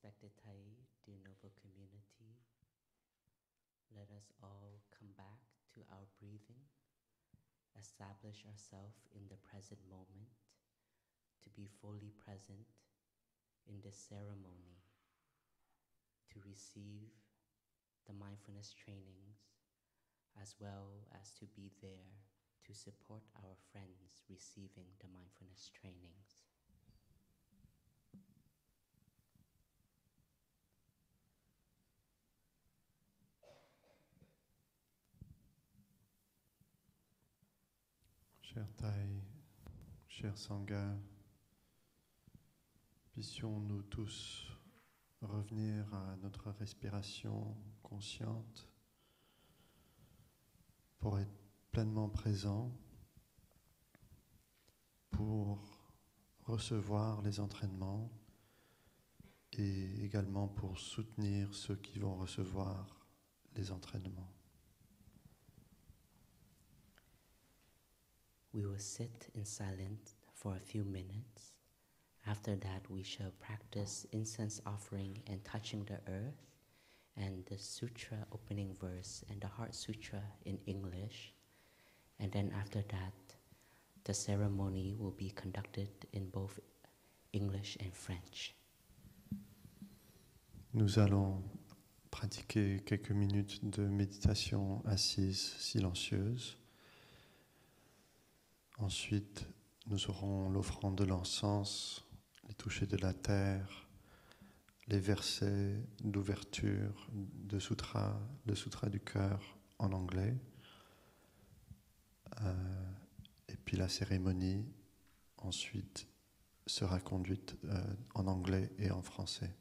Respected Thai, dear noble community, let us all come back to our breathing, establish ourselves in the present moment, to be fully present in this ceremony, to receive the mindfulness trainings, as well as to be there to support our friends receiving the mindfulness trainings. Cher Thaï, cher Sangha, puissions-nous tous revenir à notre respiration consciente pour être pleinement présent, pour recevoir les entraînements et également pour soutenir ceux qui vont recevoir les entraînements. We will sit in silence for a few minutes. After that, we shall practice incense offering and touching the earth, and the sutra opening verse and the heart sutra in English. And then after that, the ceremony will be conducted in both English and French. Nous allons pratiquer quelques minutes de méditation assise silencieuse. Ensuite, nous aurons l'offrande de l'encens, les touchés de la terre, les versets d'ouverture de sutra, le sutra du cœur en anglais, et puis la cérémonie ensuite sera conduite en anglais et en français.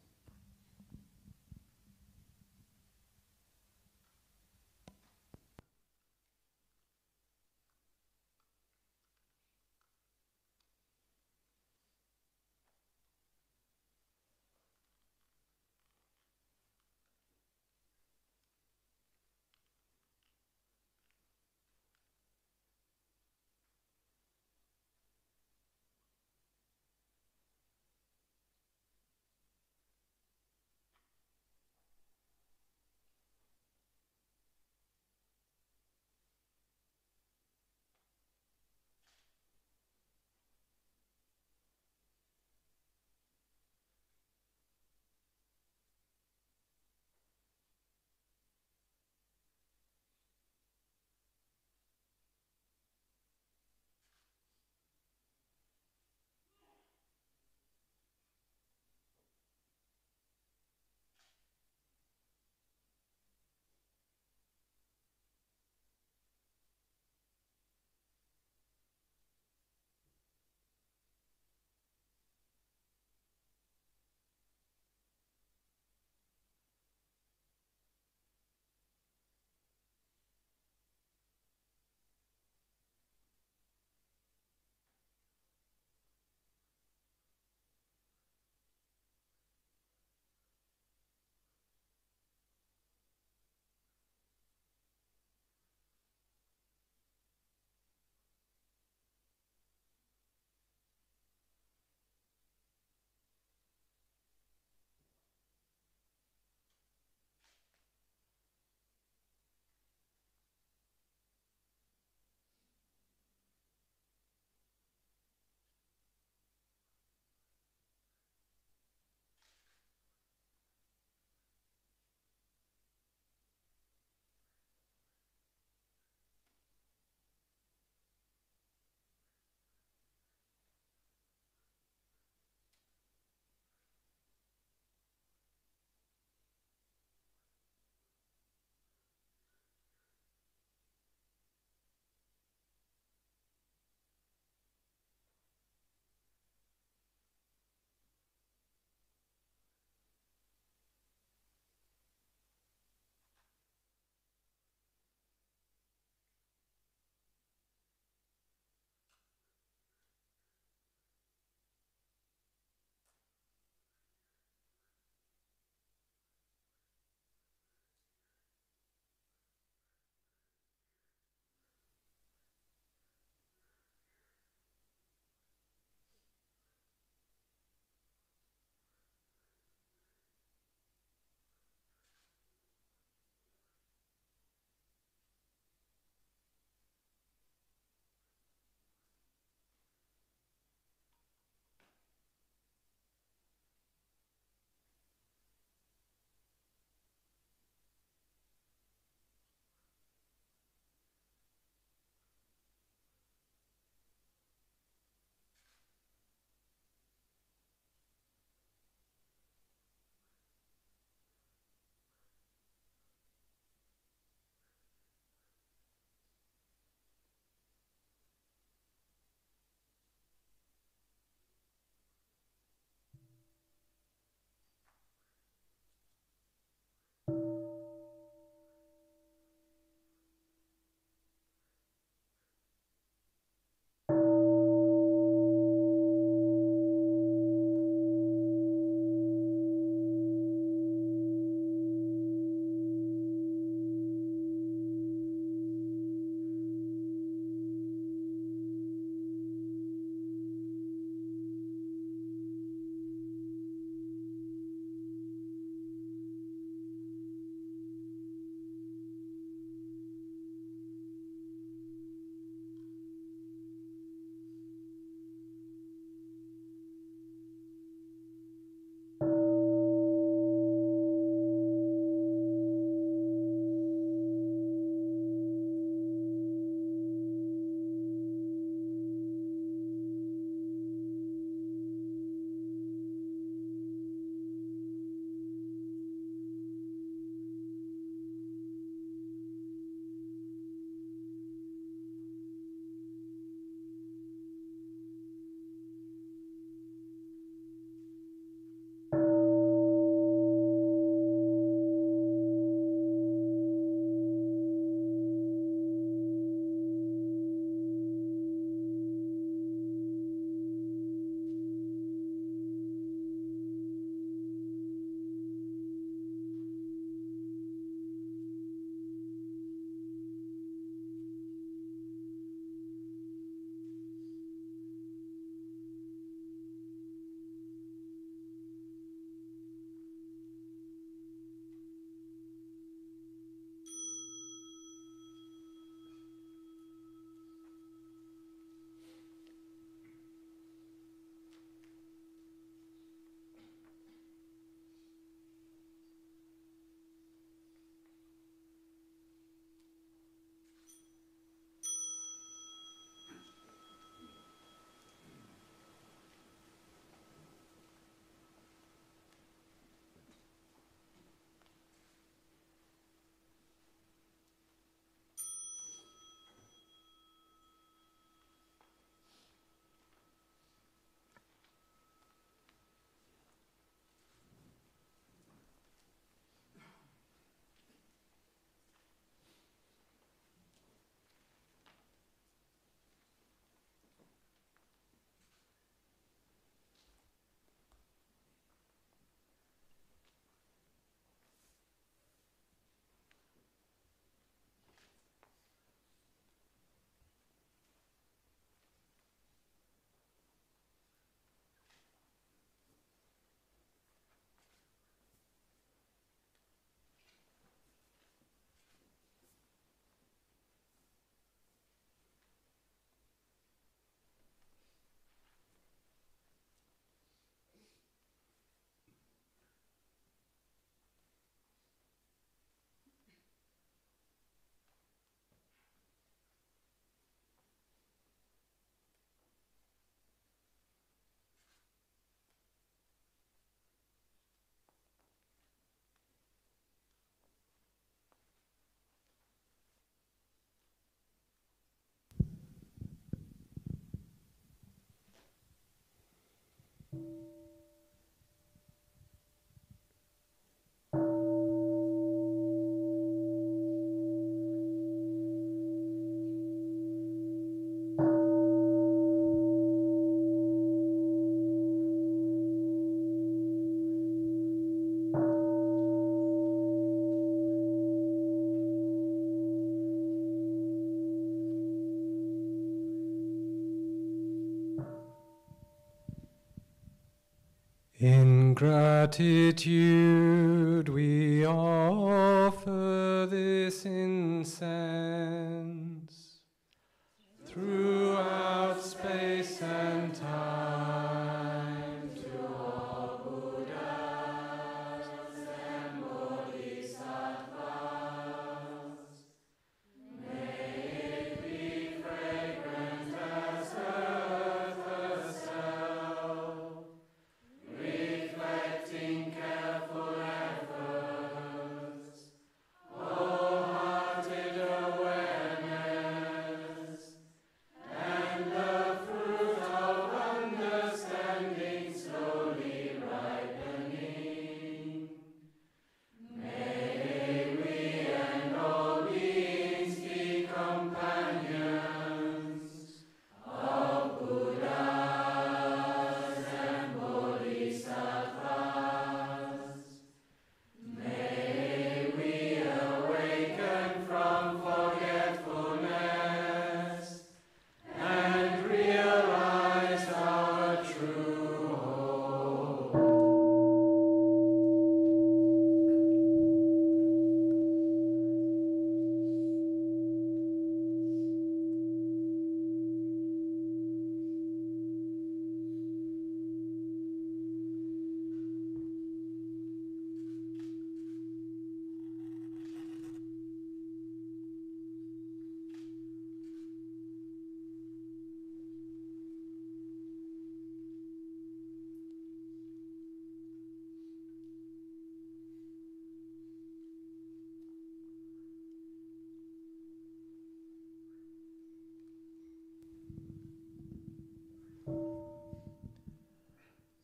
In gratitude we offer this incense throughout space and time to all Buddhas and Bodhisattvas. May it be fragrant as earth herself, reflecting careful efforts, wholehearted awareness, and the fruit of understanding slowly ripening. May we and all beings be companions of Buddhas and Bodhisattvas. May we awaken from forgetfulness and realize our true hope.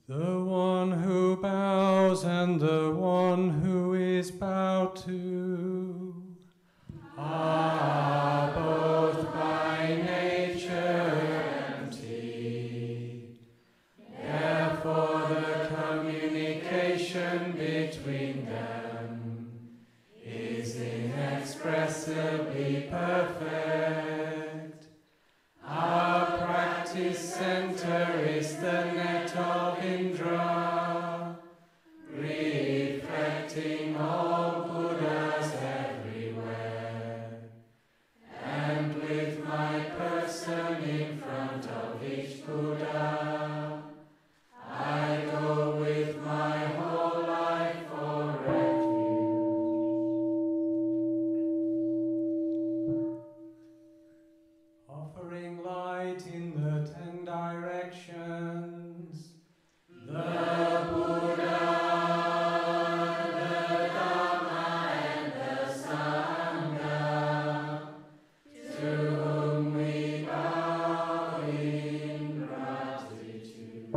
The one who bows and the one who is bowed to are both by nature empty. Therefore the communication between them is inexpressibly perfect. Our practice center is the net of Indra, reflecting all Buddhas everywhere. And with my person in front of each Buddha, I go with my whole life for refuge. Offering light in the 10 directions, the Buddha, the Dhamma, and the Sangha, to whom we bow in gratitude.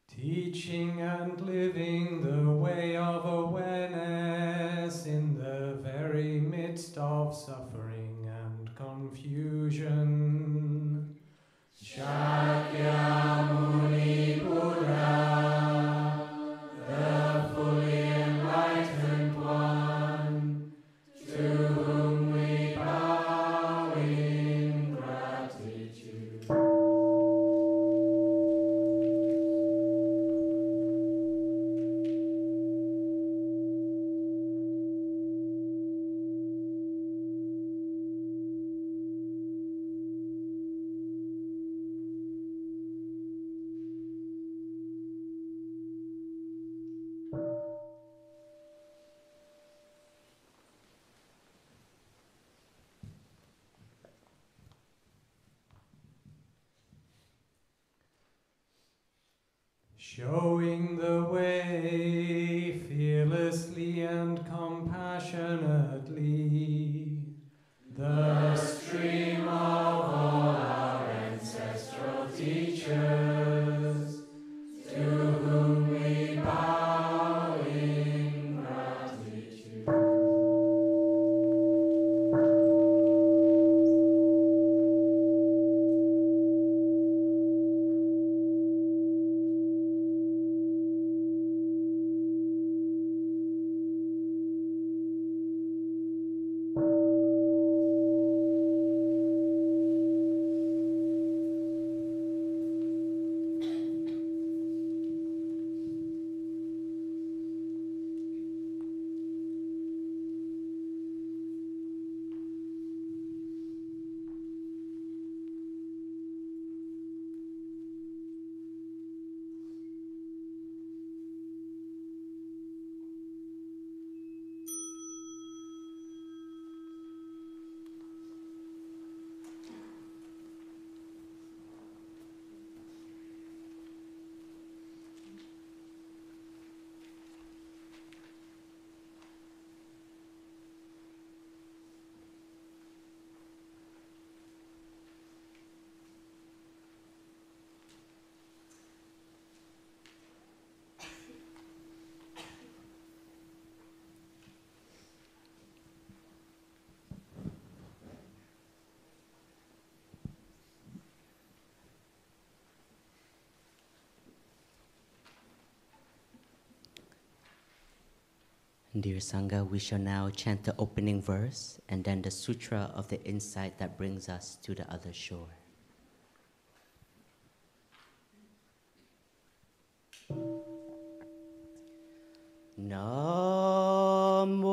Teaching and living the way of awareness in the very midst of suffering and confusion. Shakyamuni Buddha, the fully enlightened one, to whom we bow in gratitude. Showing the way fearlessly and compassionately, the stream of all our ancestral teachers, to whom we bow Dear Sangha, we shall now chant the opening verse and then the sutra of the insight that brings us to the other shore. Namo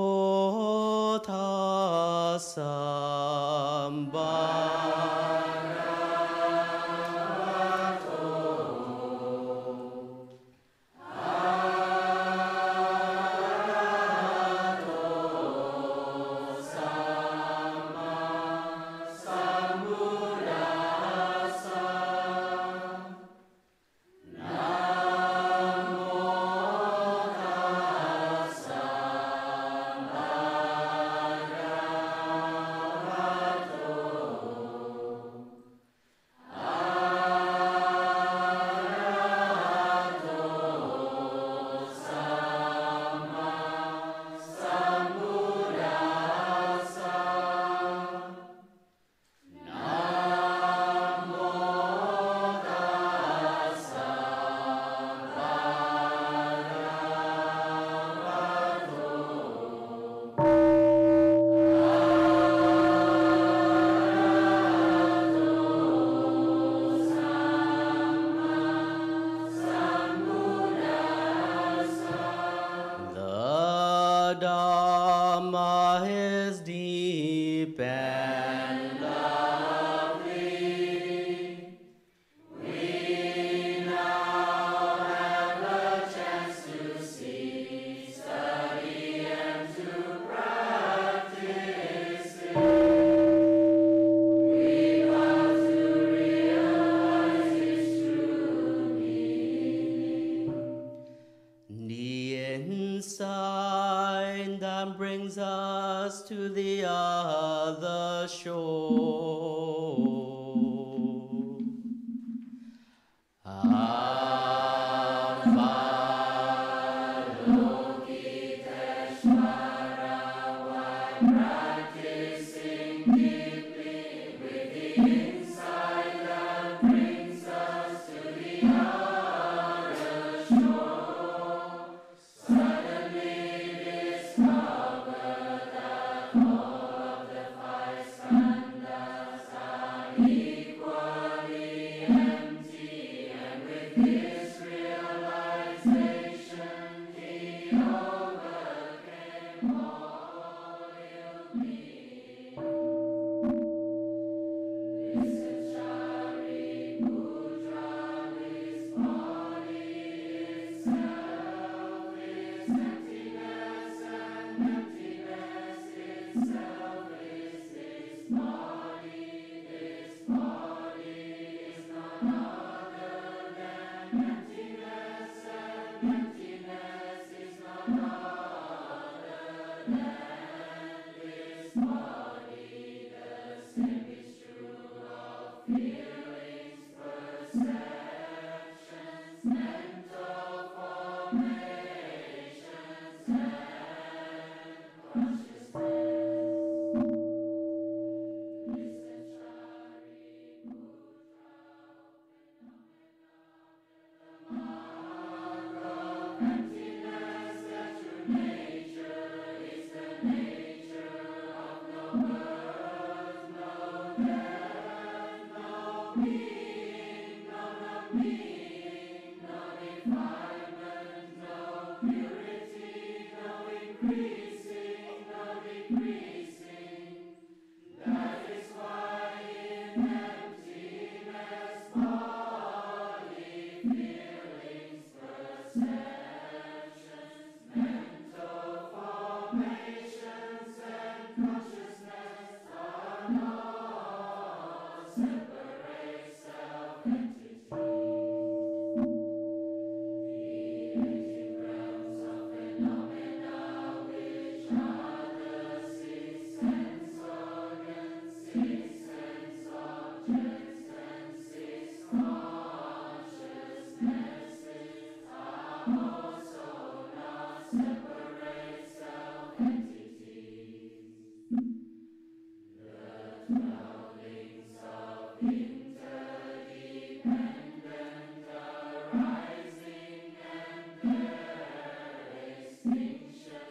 Tassa to the other shore. Avalokiteshvara, while practicing deeply with the insight that brings us to the other shore, suddenly discover that all of the five skandhas are equally empty, and with this realization he overcame all ill being. Listen, Shariputra, this body itself is emptiness, and emptiness itself is this body. This body is none other than emptiness, and emptiness is none other than this body. The same is true of feelings, perceptions, mental formations, and consciousness. Listen, Shariputra, emptiness, that true nature is the nature of no birth, no death, no being, no non-being, no defilement, no purity, no increasing, no decreasing. That is why in emptiness, body, feelings, perceptions, mental formations, and consciousness are not separate self-entities. The 18 realms of phenomena, which are the 6 sense organs, 6 sense objects, and 6 consciousnesses, are also not separate self-entities. The 12 links of interdependent arising and their extinction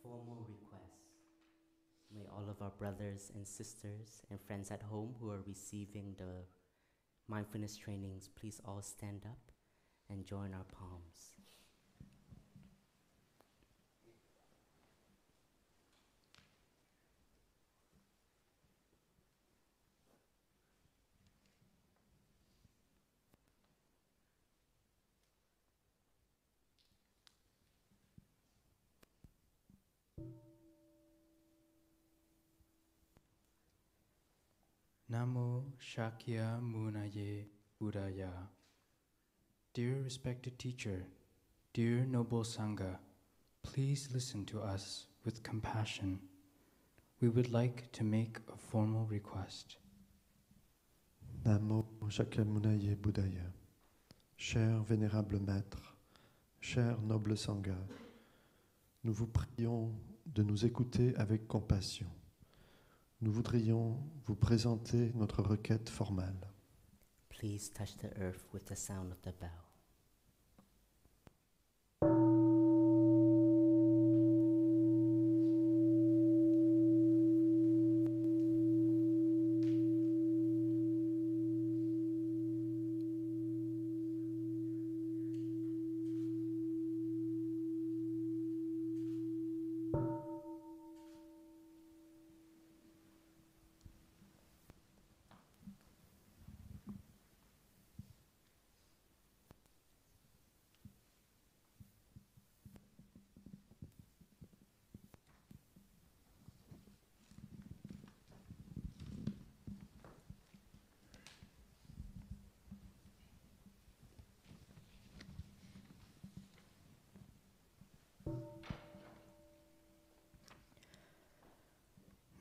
Formal requests. May all of our brothers and sisters and friends at home who are receiving the mindfulness trainings, please all stand up and join our palms. Namo Shakyamuni Buddhaya. Dear respected teacher, dear noble Sangha, please listen to us with compassion. We would like to make a formal request. Namo Shakyamuni Buddhaya. Cher vénérable maître, cher noble Sangha, nous vous prions de nous écouter avec compassion. Nous voudrions vous présenter notre requête formelle. Please touch the earth with the sound of the bell.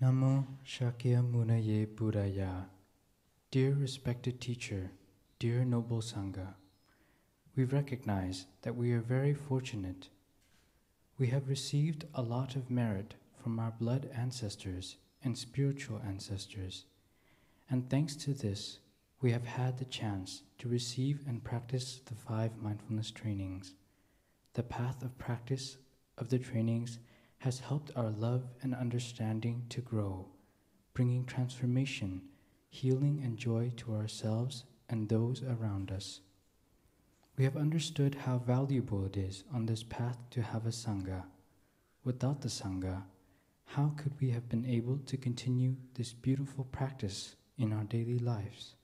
Namo Shakyamuni Buddhaya. Dear respected teacher, dear noble Sangha, we recognize that we are very fortunate. We have received a lot of merit from our blood ancestors and spiritual ancestors, and thanks to this, we have had the chance to receive and practice the 5 mindfulness trainings. The path of practice of the trainings has helped our love and understanding to grow, bringing transformation, healing, and joy to ourselves and those around us. We have understood how valuable it is on this path to have a Sangha. Without the Sangha, how could we have been able to continue this beautiful practice in our daily lives?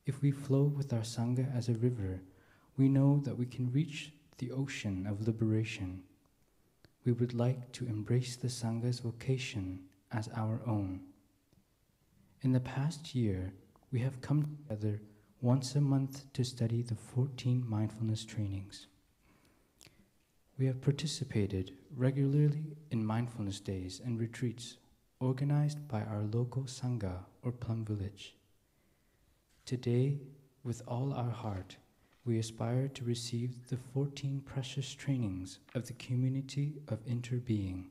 If we flow with our Sangha as a river, we know that we can reach the ocean of liberation. We would like to embrace the Sangha's vocation as our own. In the past year, we have come together once a month to study the 14 mindfulness trainings. We have participated regularly in mindfulness days and retreats organized by our local Sangha or Plum Village. Today, with all our heart, we aspire to receive the 14 precious trainings of the community of interbeing.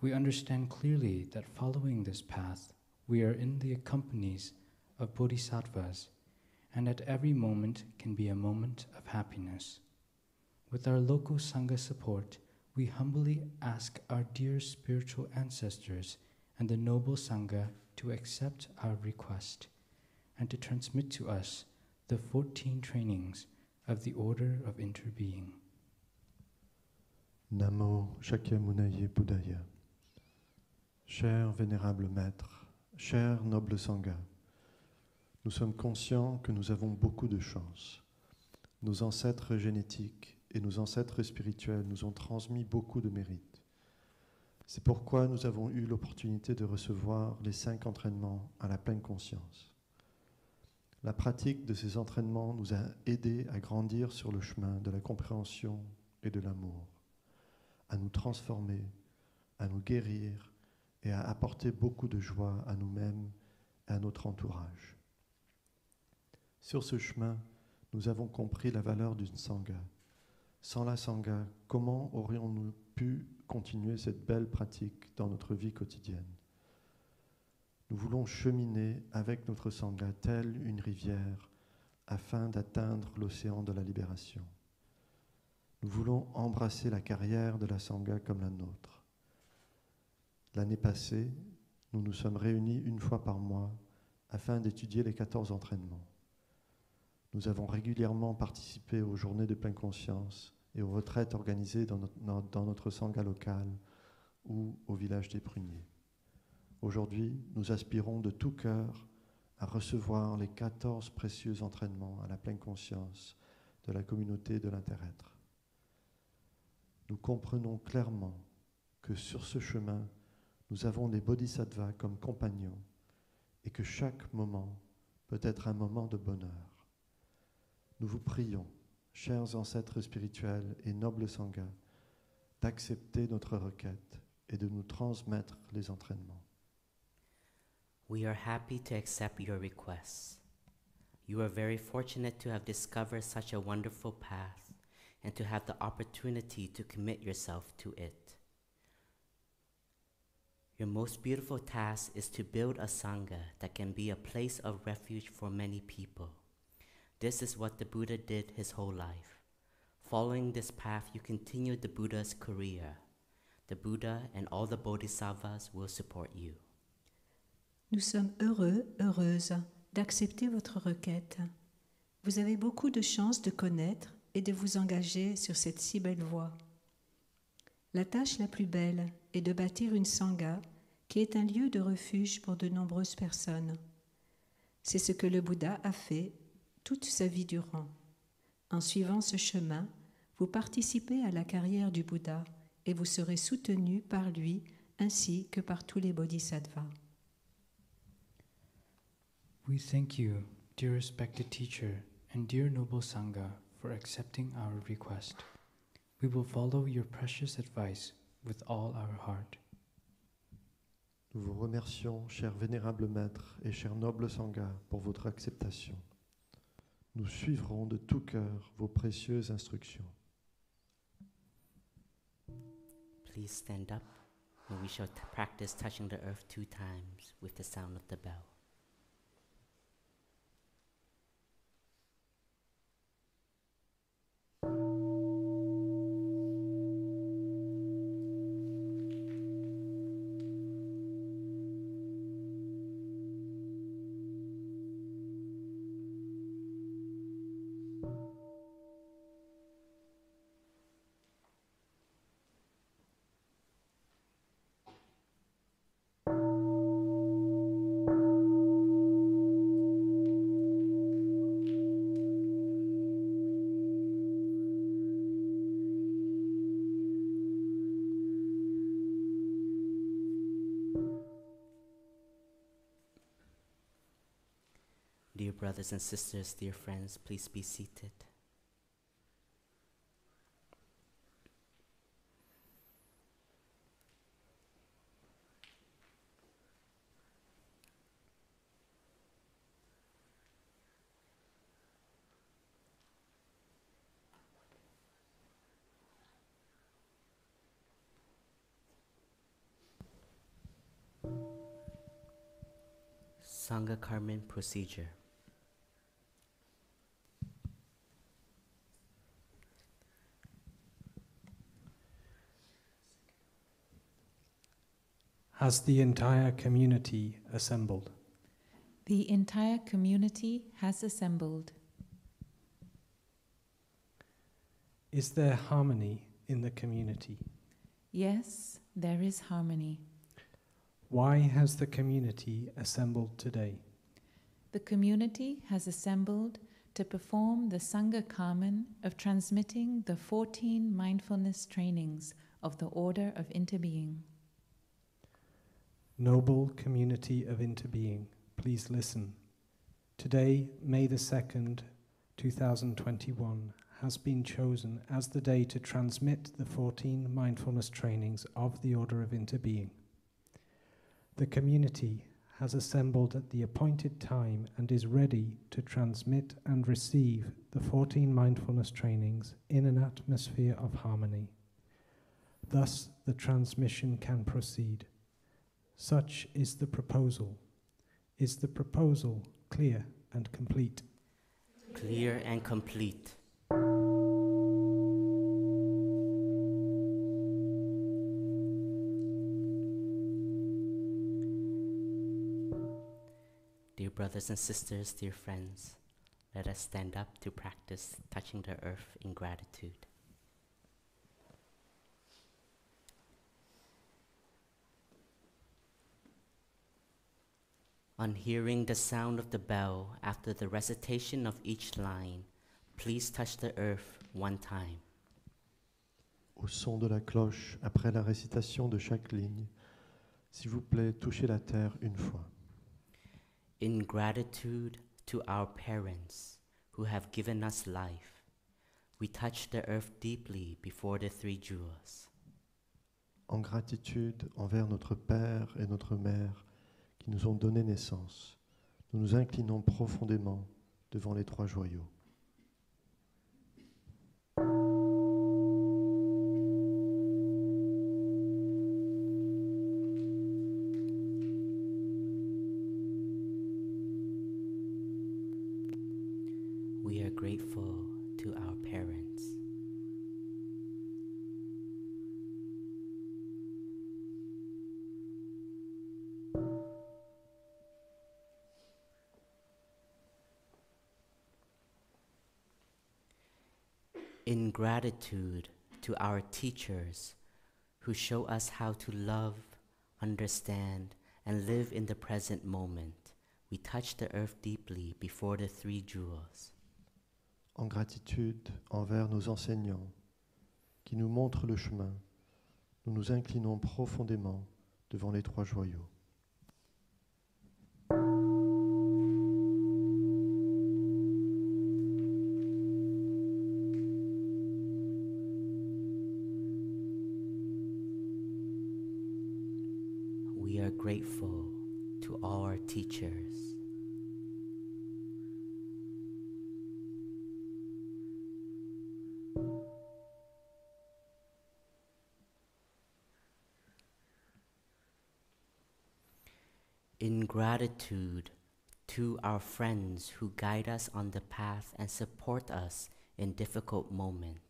We understand clearly that following this path, we are in the companies of bodhisattvas, and at every moment can be a moment of happiness. With our local Sangha support, we humbly ask our dear spiritual ancestors and the noble Sangha to accept our request and to transmit to us the 14 trainings of the Order of Interbeing. Namo Shakyamunaye Buddhaya. Cher vénérable maître, cher noble Sangha, nous sommes conscients que nous avons beaucoup de chance. Nos ancêtres génétiques et nos ancêtres spirituels nous ont transmis beaucoup de mérites. C'est pourquoi nous avons eu l'opportunité de recevoir les 5 entraînements à la pleine conscience. La pratique de ces entraînements nous a aidés à grandir sur le chemin de la compréhension et de l'amour, à nous transformer, à nous guérir et à apporter beaucoup de joie à nous-mêmes et à notre entourage. Sur ce chemin, nous avons compris la valeur d'une Sangha. Sans la Sangha, comment aurions-nous pu continuer cette belle pratique dans notre vie quotidienne? Nous voulons cheminer avec notre Sangha telle une rivière afin d'atteindre l'océan de la libération. Nous voulons embrasser la carrière de la Sangha comme la nôtre. L'année passée, nous nous sommes réunis une fois par mois afin d'étudier les 14 entraînements. Nous avons régulièrement participé aux journées de pleine conscience et aux retraites organisées dans notre Sangha locale ou au village des Pruniers. Aujourd'hui, nous aspirons de tout cœur à recevoir les 14 précieux entraînements à la pleine conscience de la communauté de l'interêtre. Nous comprenons clairement que sur ce chemin, nous avons des bodhisattvas comme compagnons et que chaque moment peut être un moment de bonheur. Nous vous prions, chers ancêtres spirituels et nobles Sangha, d'accepter notre requête et de nous transmettre les entraînements. We are happy to accept your requests. You are very fortunate to have discovered such a wonderful path and to have the opportunity to commit yourself to it. Your most beautiful task is to build a Sangha that can be a place of refuge for many people. This is what the Buddha did his whole life. Following this path, you continue the Buddha's career. The Buddha and all the Bodhisattvas will support you. Nous sommes heureux, heureuses d'accepter votre requête. Vous avez beaucoup de chance de connaître et de vous engager sur cette si belle voie. La tâche la plus belle est de bâtir une Sangha qui est un lieu de refuge pour de nombreuses personnes. C'est ce que le Bouddha a fait toute sa vie durant. En suivant ce chemin, vous participez à la carrière du Bouddha et vous serez soutenu par lui ainsi que par tous les bodhisattvas. We thank you, dear respected teacher and dear noble Sangha, for accepting our request. We will follow your precious advice with all our heart. Nous vous remercions, cher vénérable maître et cher noble Sangha, pour votre acceptation. Nous suivrons de tout cœur vos précieuses instructions. Please stand up and we shall practice touching the earth 2 times with the sound of the bell. Dear brothers and sisters, dear friends, please be seated. Sangha Karman procedure. Has the entire community assembled? The entire community has assembled. Is there harmony in the community? Yes, there is harmony. Why has the community assembled today? The community has assembled to perform the Sangha Karman of transmitting the 14 mindfulness trainings of the Order of Interbeing. Noble community of interbeing, please listen. Today, May the 2nd, 2021, has been chosen as the day to transmit the 14 mindfulness trainings of the Order of Interbeing. The community has assembled at the appointed time and is ready to transmit and receive the 14 mindfulness trainings in an atmosphere of harmony. Thus, the transmission can proceed. Such is the proposal. Is the proposal clear and complete? Clear and complete. Dear brothers and sisters, dear friends, let us stand up to practice touching the earth in gratitude. On hearing the sound of the bell after the recitation of each line, please touch the earth one time. Au son de la cloche, après la récitation de chaque ligne, s'il vous plaît, touchez la terre une fois. In gratitude to our parents who have given us life, we touch the earth deeply before the three jewels. En gratitude envers notre Père et notre Mère qui nous ont donné naissance, nous nous inclinons profondément devant les trois joyaux. We are grateful to our parents. In gratitude to our teachers who show us how to love, understand, and live in the present moment, we touch the earth deeply before the three jewels. En gratitude envers nos enseignants qui nous montrent le chemin, nous nous inclinons profondément devant les trois joyaux. We are grateful to all our teachers. In gratitude to our friends who guide us on the path and support us in difficult moments,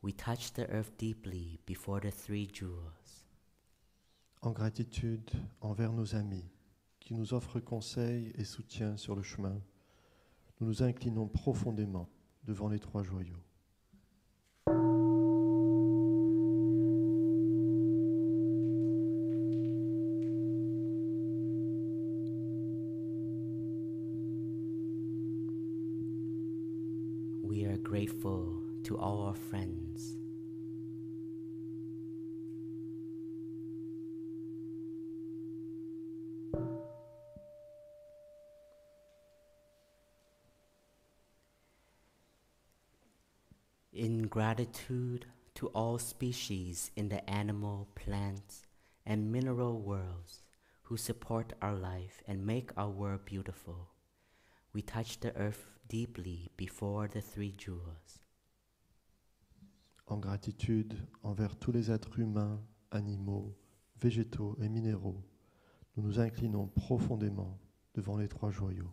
we touch the earth deeply before the three jewels. En gratitude envers nos amis qui nous offrent conseils et soutien sur le chemin, nous nous inclinons profondément devant les trois joyaux. We are grateful to all our friends. In gratitude to all species in the animal, plants, and mineral worlds who support our life and make our world beautiful, we touch the earth deeply before the three jewels. En gratitude envers tous les êtres humains, animaux, végétaux et minéraux, nous nous inclinons profondément devant les trois joyaux.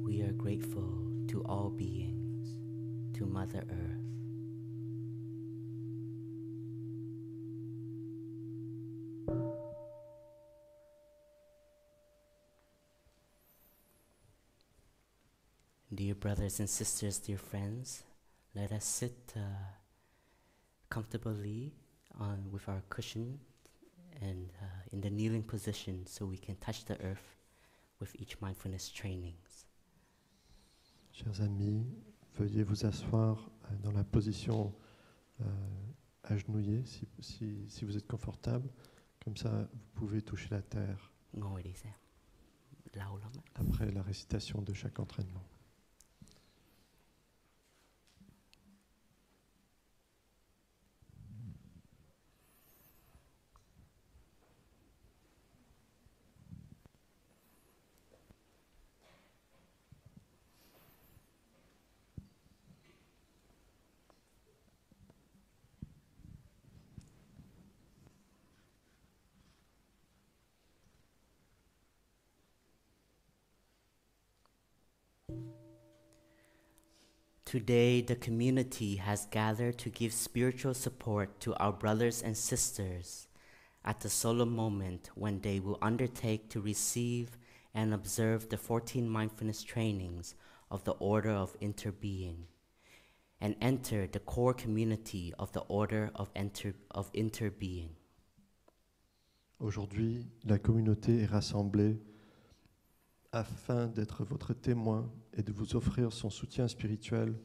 We are grateful to all beings, to Mother Earth. Dear brothers and sisters, dear friends, let us sit comfortably with our cushion and in the kneeling position so we can touch the earth with each mindfulness trainings. Chers amis, veuillez vous asseoir dans la position agenouillée si vous êtes confortable. Comme ça, vous pouvez toucher la terre après la récitation de chaque entraînement. Today, the community has gathered to give spiritual support to our brothers and sisters at the solemn moment when they will undertake to receive and observe the 14 mindfulness trainings of the Order of Interbeing and enter the core community of the Order of Interbeing. Aujourd'hui, la communauté est rassemblée afin d'être votre témoin et de vous offrir son soutien spirituel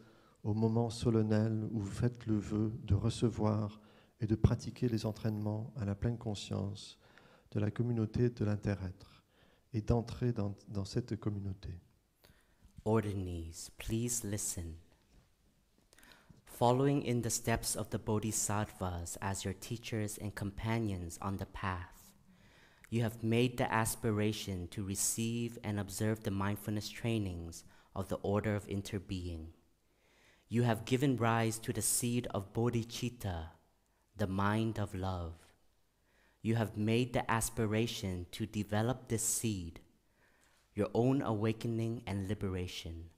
au moment solennel où vous faites le vœu de recevoir et de pratiquer les entraînements à la pleine conscience de la communauté de l'inter-être et d'entrer dans cette communauté. Orderlies, please listen. Following in the steps of the Bodhisattvas as your teachers and companions on the path, you have made the aspiration to receive and observe the mindfulness trainings of the Order of Interbeing. You have given rise to the seed of bodhicitta, the mind of love. You have made the aspiration to develop this seed, your own awakening and liberation,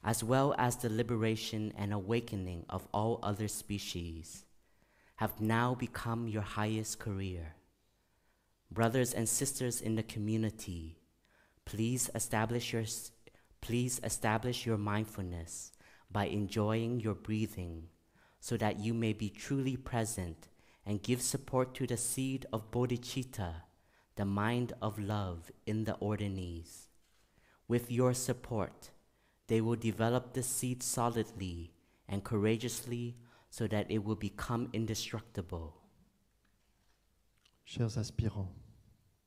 as well as the liberation and awakening of all other species, have now become your highest career. Brothers and sisters in the community, please establish your mindfulness by enjoying your breathing so that you may be truly present and give support to the seed of bodhicitta, the mind of love in the orderlies. With your support, they will develop the seed solidly and courageously so that it will become indestructible. Chers aspirants,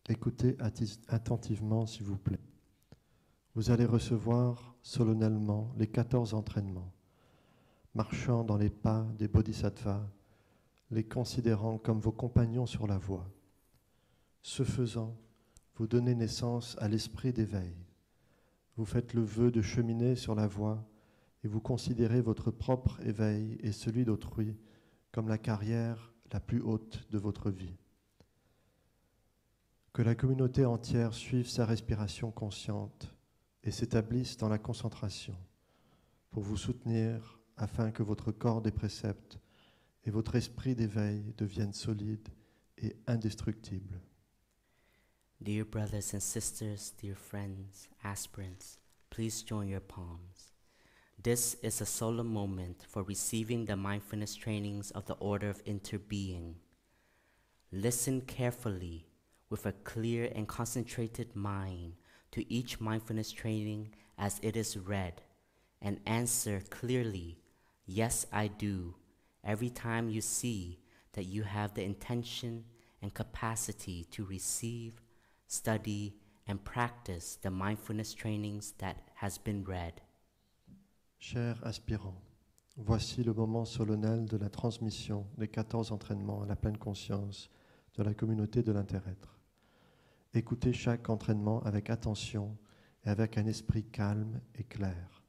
écoutez attentivement s'il vous plaît. Vous allez recevoir solennellement les 14 entraînements, marchant dans les pas des bodhisattvas, les considérant comme vos compagnons sur la voie. Ce faisant, vous donnez naissance à l'esprit d'éveil. Vous faites le vœu de cheminer sur la voie et vous considérez votre propre éveil et celui d'autrui comme la carrière la plus haute de votre vie. Que la communauté entière suive sa respiration consciente et s'établisse dans la concentration pour vous soutenir afin que votre corps des préceptes et votre esprit d'éveil deviennent solides et indestructibles. Dear brothers and sisters, dear friends, aspirants, please join your palms. This is a solemn moment for receiving the mindfulness trainings of the Order of Interbeing. Listen carefully with a clear and concentrated mind to each mindfulness training as it is read, and answer clearly, yes, I do, every time you see that you have the intention and capacity to receive, study, and practice the mindfulness trainings that has been read. Chers aspirants, voici le moment solennel de la transmission des 14 entraînements à la pleine conscience de la communauté de l'inter-être. Écoutez chaque entraînement avec attention et avec un esprit calme et clair.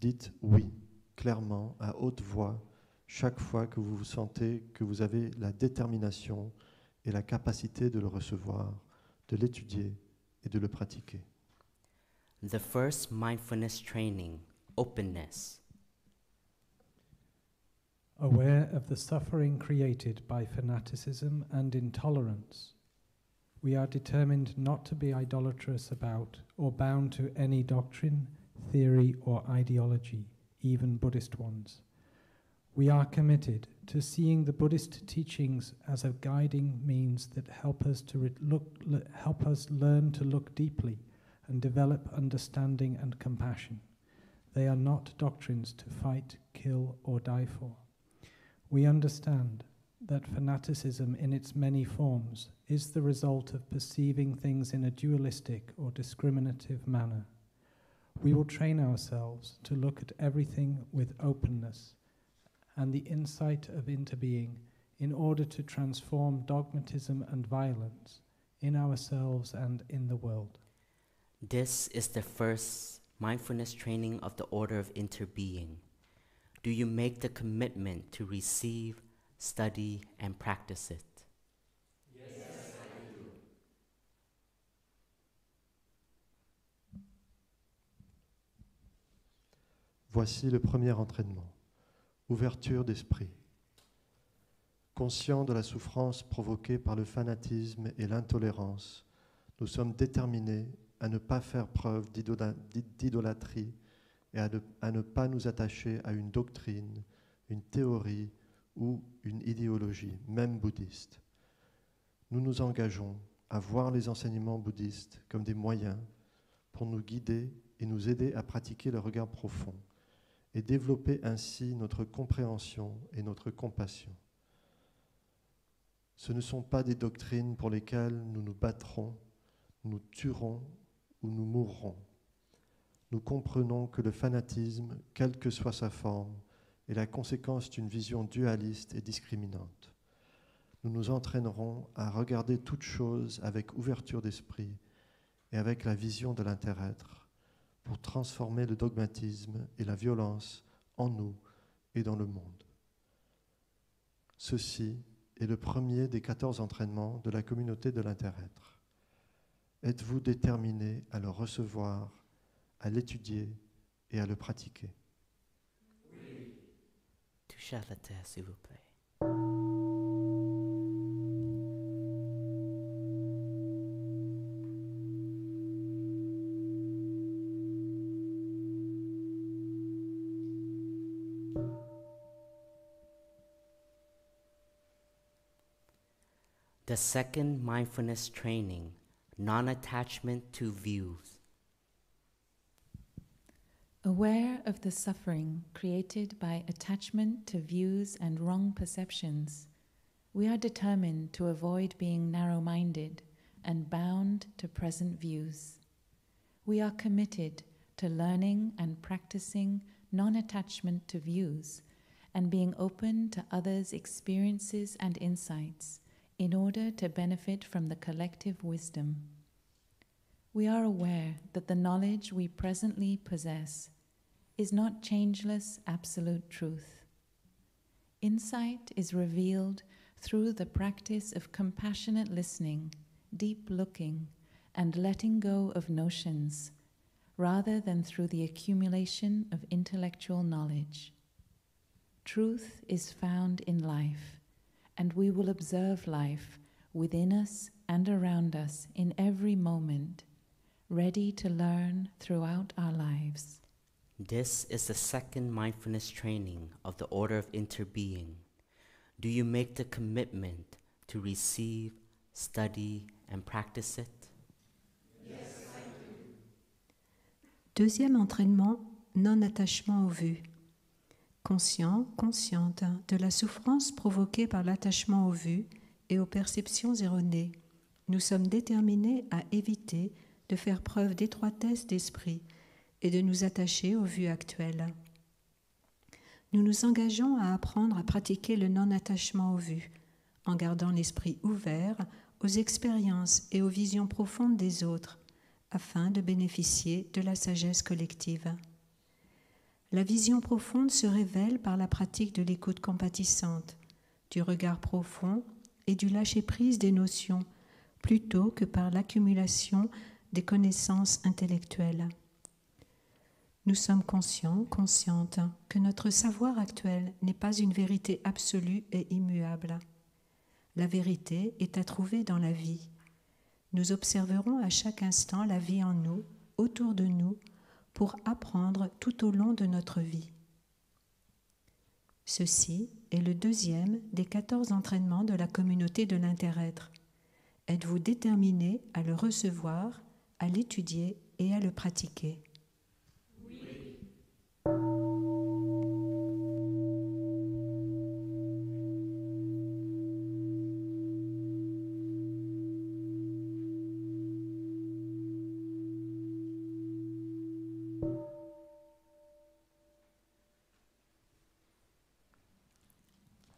Dites oui, clairement, à haute voix, chaque fois que vous sentez que vous avez la détermination et la capacité de le recevoir, de l'étudier et de le pratiquer. The first mindfulness training, openness. Aware of the suffering created by fanaticism and intolerance, we are determined not to be idolatrous about or bound to any doctrine, theory, or ideology, even Buddhist ones. We are committed to seeing the Buddhist teachings as a guiding means that help us learn to look deeply and develop understanding and compassion. They are not doctrines to fight, kill, or die for. We understand that fanaticism in its many forms is the result of perceiving things in a dualistic or discriminative manner. We will train ourselves to look at everything with openness and the insight of interbeing in order to transform dogmatism and violence in ourselves and in the world. This is the first mindfulness training of the Order of Interbeing. Do you make the commitment to receive, study, and practice it? Yes, I do. Voici le premier entraînement. Ouverture d'esprit. Conscient de la souffrance provoquée par le fanatisme et l'intolérance, nous sommes déterminés à ne pas faire preuve d'idolâtrie et à ne pas nous attacher à une doctrine, une théorie ou une idéologie, même bouddhiste. Nous nous engageons à voir les enseignements bouddhistes comme des moyens pour nous guider et nous aider à pratiquer le regard profond et développer ainsi notre compréhension et notre compassion. Ce ne sont pas des doctrines pour lesquelles nous nous battrons, nous tuerons ou nous mourrons. Nous comprenons que le fanatisme, quelle que soit sa forme, est la conséquence d'une vision dualiste et discriminante. Nous nous entraînerons à regarder toute chose avec ouverture d'esprit et avec la vision de l'inter-être pour transformer le dogmatisme et la violence en nous et dans le monde. Ceci est le premier des 14 entraînements de la communauté de l'inter-être. Êtes-vous déterminé à le recevoir, à l'étudier et à le pratiquer? Oui. Touchez à la terre, s'il vous plaît. The second mindfulness training, non-attachment to views. Aware of the suffering created by attachment to views and wrong perceptions, we are determined to avoid being narrow-minded and bound to present views. We are committed to learning and practicing non-attachment to views and being open to others' experiences and insights in order to benefit from the collective wisdom. We are aware that the knowledge we presently possess is not changeless absolute truth. Insight is revealed through the practice of compassionate listening, deep looking, and letting go of notions, rather than through the accumulation of intellectual knowledge. Truth is found in life, and we will observe life within us and around us in every moment, ready to learn throughout our lives. This is the second mindfulness training of the Order of Interbeing. Do you make the commitment to receive, study, and practice it? Yes, I do. Deuxième entraînement, non-attachement aux vues. Conscient, consciente de la souffrance provoquée par l'attachement aux vues et aux perceptions erronées, nous sommes déterminés à éviter de faire preuve d'étroitesse d'esprit et de nous attacher aux vues actuelles. Nous nous engageons à apprendre à pratiquer le non-attachement aux vues, en gardant l'esprit ouvert aux expériences et aux visions profondes des autres, afin de bénéficier de la sagesse collective. La vision profonde se révèle par la pratique de l'écoute compatissante, du regard profond et du lâcher-prise des notions, plutôt que par l'accumulation des connaissances intellectuelles. Nous sommes conscients, conscientes, que notre savoir actuel n'est pas une vérité absolue et immuable. La vérité est à trouver dans la vie. Nous observerons à chaque instant la vie en nous, autour de nous, pour apprendre tout au long de notre vie. Ceci est le deuxième des 14 entraînements de la communauté de l'inter-être. Êtes-vous déterminé à le recevoir, à l'étudier et à le pratiquer?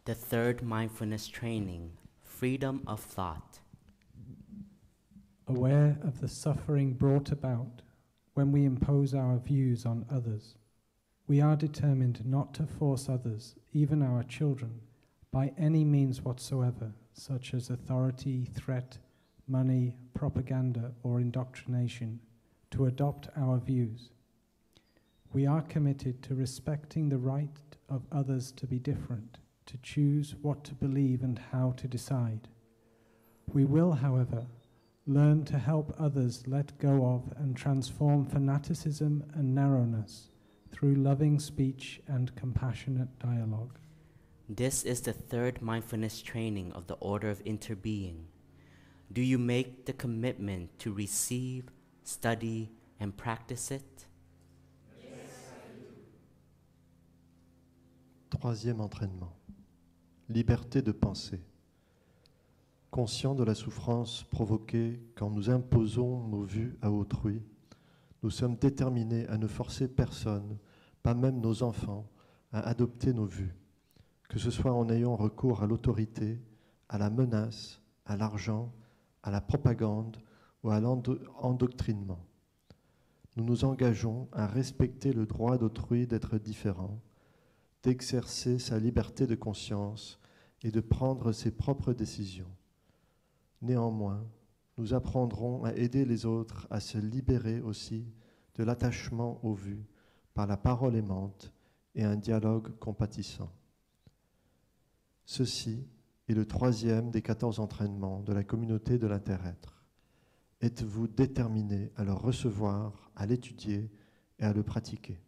The third mindfulness training, freedom of thought. Aware of the suffering brought about when we impose our views on others, we are determined not to force others, even our children, by any means whatsoever, such as authority, threat, money, propaganda, or indoctrination, to adopt our views. We are committed to respecting the right of others to be different, to choose what to believe and how to decide. We will, however, learn to help others let go of and transform fanaticism and narrowness through loving speech and compassionate dialogue. This is the third mindfulness training of the Order of Interbeing. Do you make the commitment to receive, study, and practice it? Troisième entraînement. Liberté de penser. Conscient de la souffrance provoquée quand nous imposons nos vues à autrui, nous sommes déterminés à ne forcer personne, pas même nos enfants, à adopter nos vues, que ce soit en ayant recours à l'autorité, à la menace, à l'argent, à la propagande ou à l'endoctrinement. Nous nous engageons à respecter le droit d'autrui d'être différent, d'exercer sa liberté de conscience et de prendre ses propres décisions. Néanmoins, nous apprendrons à aider les autres à se libérer aussi de l'attachement aux vues par la parole aimante et un dialogue compatissant. Ceci est le troisième des 14 entraînements de la communauté de l'inter-être. Êtes-vous déterminé à le recevoir, à l'étudier et à le pratiquer?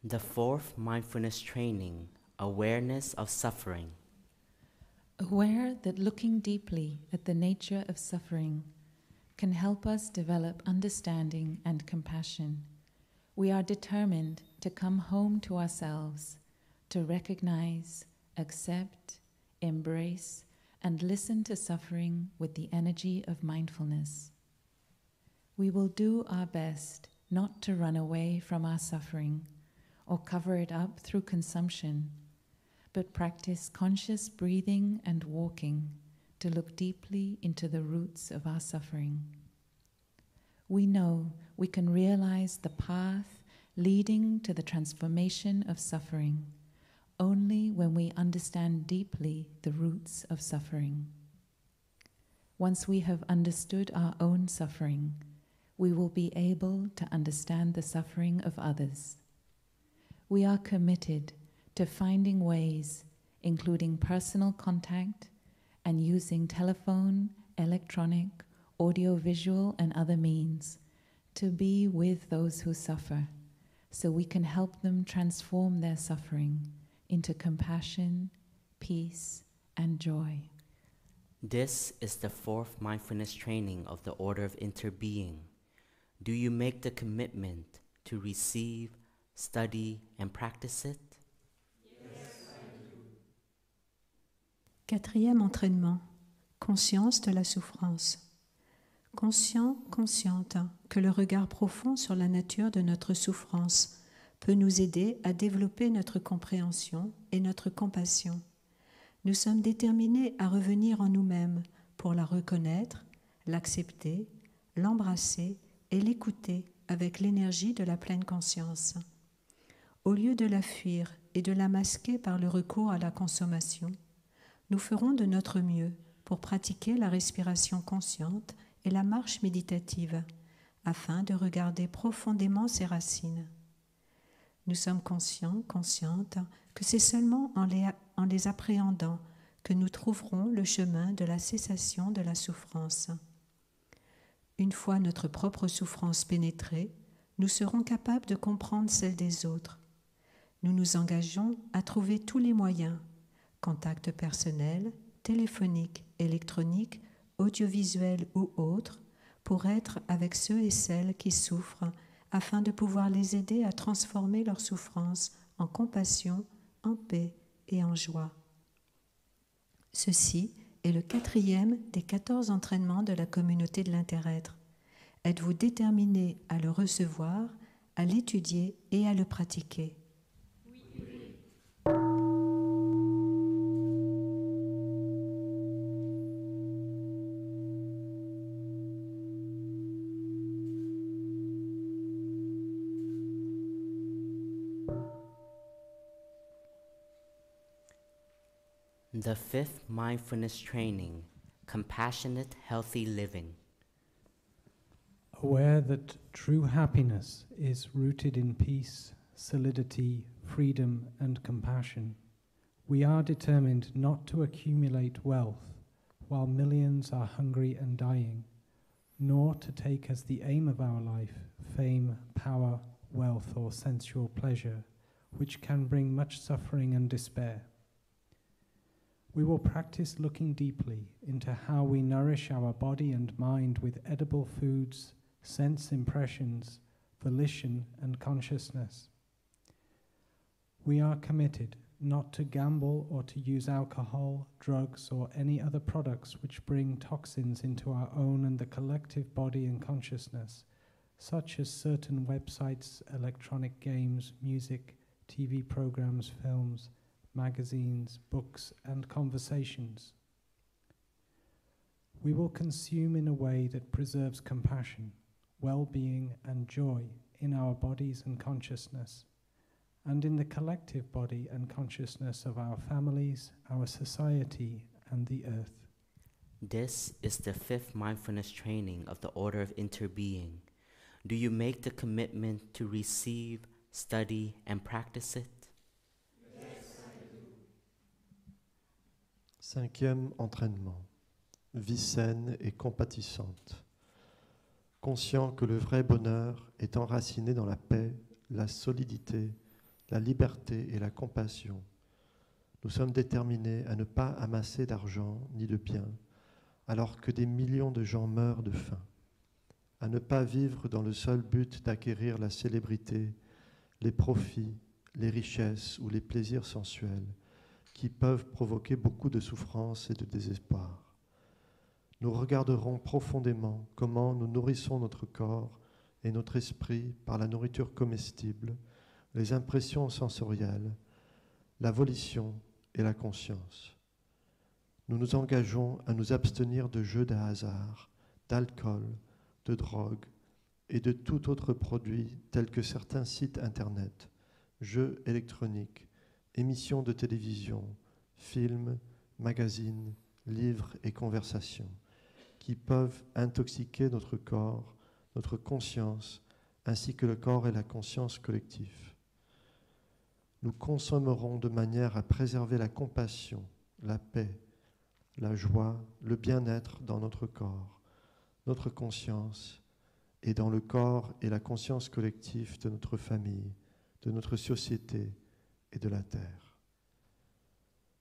The fourth mindfulness training, awareness of suffering. Aware that looking deeply at the nature of suffering can help us develop understanding and compassion, we are determined to come home to ourselves, to recognize, accept, embrace, and listen to suffering with the energy of mindfulness. We will do our best not to run away from our suffering or cover it up through consumption, but practice conscious breathing and walking to look deeply into the roots of our suffering. We know we can realize the path leading to the transformation of suffering only when we understand deeply the roots of suffering. Once we have understood our own suffering, we will be able to understand the suffering of others. We are committed to finding ways, including personal contact and using telephone, electronic, audiovisual, and other means, to be with those who suffer, so we can help them transform their suffering into compassion, peace, and joy. This is the fourth mindfulness training of the Order of Interbeing. Do you make the commitment to receive, study, and practice it? Quatrième entraînement, conscience de la souffrance. Conscient, consciente que le regard profond sur la nature de notre souffrance peut nous aider à développer notre compréhension et notre compassion. Nous sommes déterminés à revenir en nous-mêmes pour la reconnaître, l'accepter, l'embrasser et l'écouter avec l'énergie de la pleine conscience. Au lieu de la fuir et de la masquer par le recours à la consommation, nous ferons de notre mieux pour pratiquer la respiration consciente et la marche méditative, afin de regarder profondément ses racines. Nous sommes conscients, conscientes, que c'est seulement en les appréhendant que nous trouverons le chemin de la cessation de la souffrance. Une fois notre propre souffrance pénétrée, nous serons capables de comprendre celle des autres. Nous nous engageons à trouver tous les moyens, contacts personnels, téléphoniques, électroniques, audiovisuels ou autres, pour être avec ceux et celles qui souffrent, afin de pouvoir les aider à transformer leur souffrance en compassion, en paix et en joie. Ceci est le 4e des 14 entraînements de la communauté de l'inter-être. Êtes-vous déterminé à le recevoir, à l'étudier et à le pratiquer? The fifth mindfulness training, compassionate, healthy living. Aware that true happiness is rooted in peace, solidity, freedom, and compassion, we are determined not to accumulate wealth while millions are hungry and dying, nor to take as the aim of our life fame, power, wealth, or sensual pleasure, which can bring much suffering and despair. We will practice looking deeply into how we nourish our body and mind with edible foods, sense impressions, volition, and consciousness. We are committed not to gamble or to use alcohol, drugs, or any other products which bring toxins into our own and the collective body and consciousness, such as certain websites, electronic games, music, TV programs, films, magazines, books, and conversations. We will consume in a way that preserves compassion, well-being, and joy in our bodies and consciousness, and in the collective body and consciousness of our families, our society, and the earth. This is the fifth mindfulness training of the Order of Interbeing. Do you make the commitment to receive, study, and practice it? 5e entraînement, vie saine et compatissante. Conscient que le vrai bonheur est enraciné dans la paix, la solidité, la liberté et la compassion, nous sommes déterminés à ne pas amasser d'argent ni de biens, alors que des millions de gens meurent de faim, à ne pas vivre dans le seul but d'acquérir la célébrité, les profits, les richesses ou les plaisirs sensuels, qui peuvent provoquer beaucoup de souffrance et de désespoir. Nous regarderons profondément comment nous nourrissons notre corps et notre esprit par la nourriture comestible, les impressions sensorielles, la volition et la conscience. Nous nous engageons à nous abstenir de jeux de hasard, d'alcool, de drogue et de tout autre produit tel que certains sites internet, jeux électroniques, émissions de télévision, films, magazines, livres et conversations qui peuvent intoxiquer notre corps, notre conscience, ainsi que le corps et la conscience collectifs. Nous consommerons de manière à préserver la compassion, la paix, la joie, le bien-être dans notre corps, notre conscience et dans le corps et la conscience collective de notre famille, de notre société et de la Terre.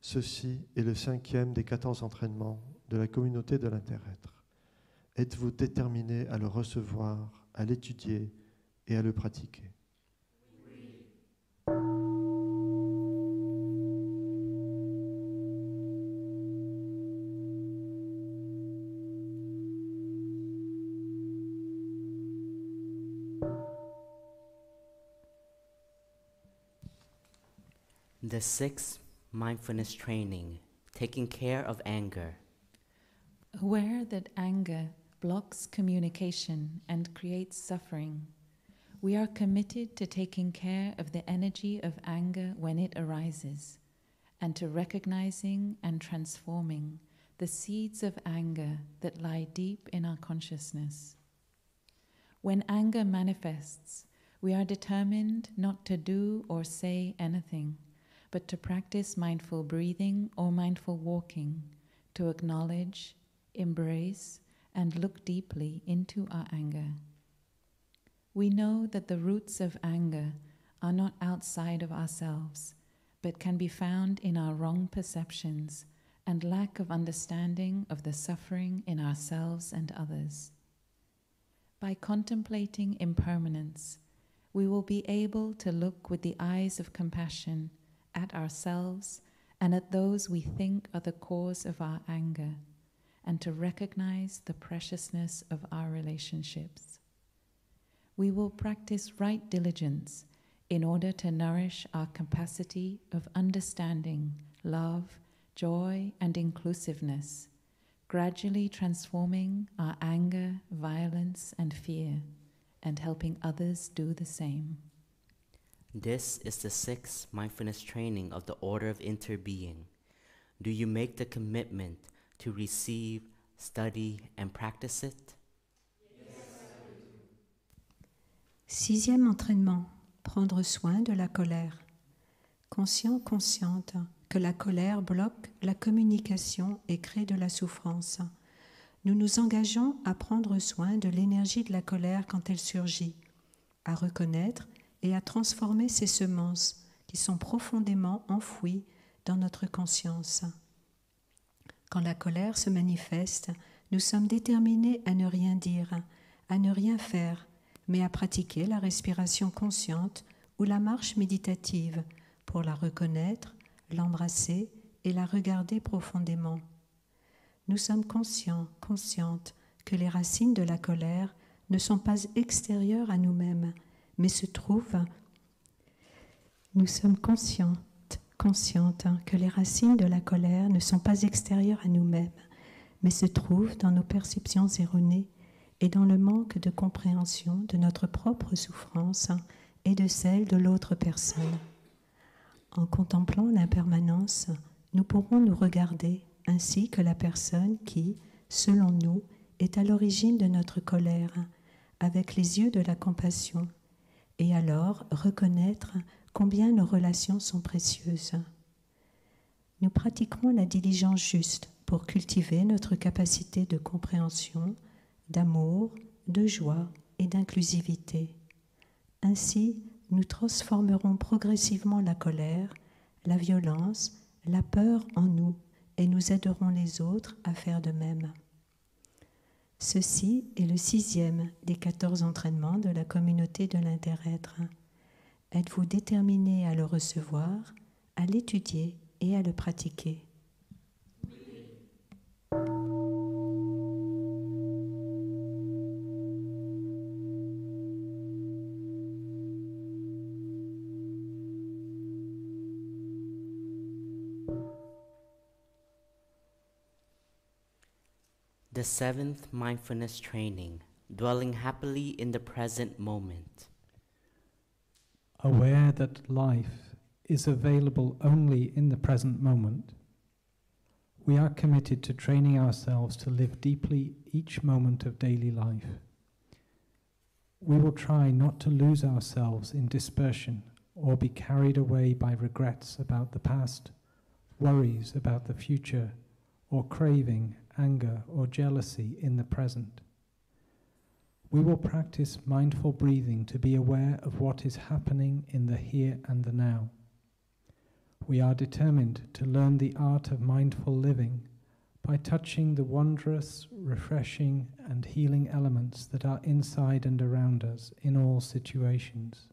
Ceci est le 5e des 14 entraînements de la communauté de l'inter-être. Êtes-vous déterminé à le recevoir, à l'étudier et à le pratiquer? The 6th mindfulness training, taking care of anger. Aware that anger blocks communication and creates suffering, we are committed to taking care of the energy of anger when it arises, and to recognizing and transforming the seeds of anger that lie deep in our consciousness. When anger manifests, we are determined not to do or say anything, but to practice mindful breathing or mindful walking, to acknowledge, embrace, and look deeply into our anger. We know that the roots of anger are not outside of ourselves, but can be found in our wrong perceptions and lack of understanding of the suffering in ourselves and others. By contemplating impermanence, we will be able to look with the eyes of compassion at ourselves and at those we think are the cause of our anger, and to recognize the preciousness of our relationships. We will practice right diligence in order to nourish our capacity of understanding, love, joy, and inclusiveness, gradually transforming our anger, violence, and fear, and helping others do the same. This is the 6th mindfulness training of the Order of Interbeing. Do you make the commitment to receive, study, and practice it? Sixième entraînement, prendre soin de la colère. Conscient, consciente que la colère bloque la communication et crée de la souffrance. Nous nous engageons à prendre soin de l'énergie de la colère quand elle surgit, à reconnaître et à transformer ces semences qui sont profondément enfouies dans notre conscience. Quand la colère se manifeste, nous sommes déterminés à ne rien dire, à ne rien faire, mais à pratiquer la respiration consciente ou la marche méditative pour la reconnaître, l'embrasser et la regarder profondément. Nous sommes conscients, conscientes que les racines de la colère ne sont pas extérieures à nous-mêmes, mais se trouvent. Nous sommes conscientes que les racines de la colère ne sont pas extérieures à nous-mêmes, mais se trouvent dans nos perceptions erronées et dans le manque de compréhension de notre propre souffrance et de celle de l'autre personne. En contemplant l'impermanence, nous pourrons nous regarder ainsi que la personne qui, selon nous, est à l'origine de notre colère, avec les yeux de la compassion, et alors reconnaître combien nos relations sont précieuses. Nous pratiquerons la diligence juste pour cultiver notre capacité de compréhension, d'amour, de joie et d'inclusivité. Ainsi, nous transformerons progressivement la colère, la violence, la peur en nous et nous aiderons les autres à faire de même. Ceci est le 6e des 14 entraînements de la communauté de l'inter-être. Êtes-vous déterminé à le recevoir, à l'étudier et à le pratiquer? The 7th mindfulness training, dwelling happily in the present moment. Aware that life is available only in the present moment, we are committed to training ourselves to live deeply each moment of daily life. We will try not to lose ourselves in dispersion or be carried away by regrets about the past, worries about the future, or craving, anger, or jealousy in the present. We will practice mindful breathing to be aware of what is happening in the here and the now. We are determined to learn the art of mindful living by touching the wondrous, refreshing, and healing elements that are inside and around us in all situations.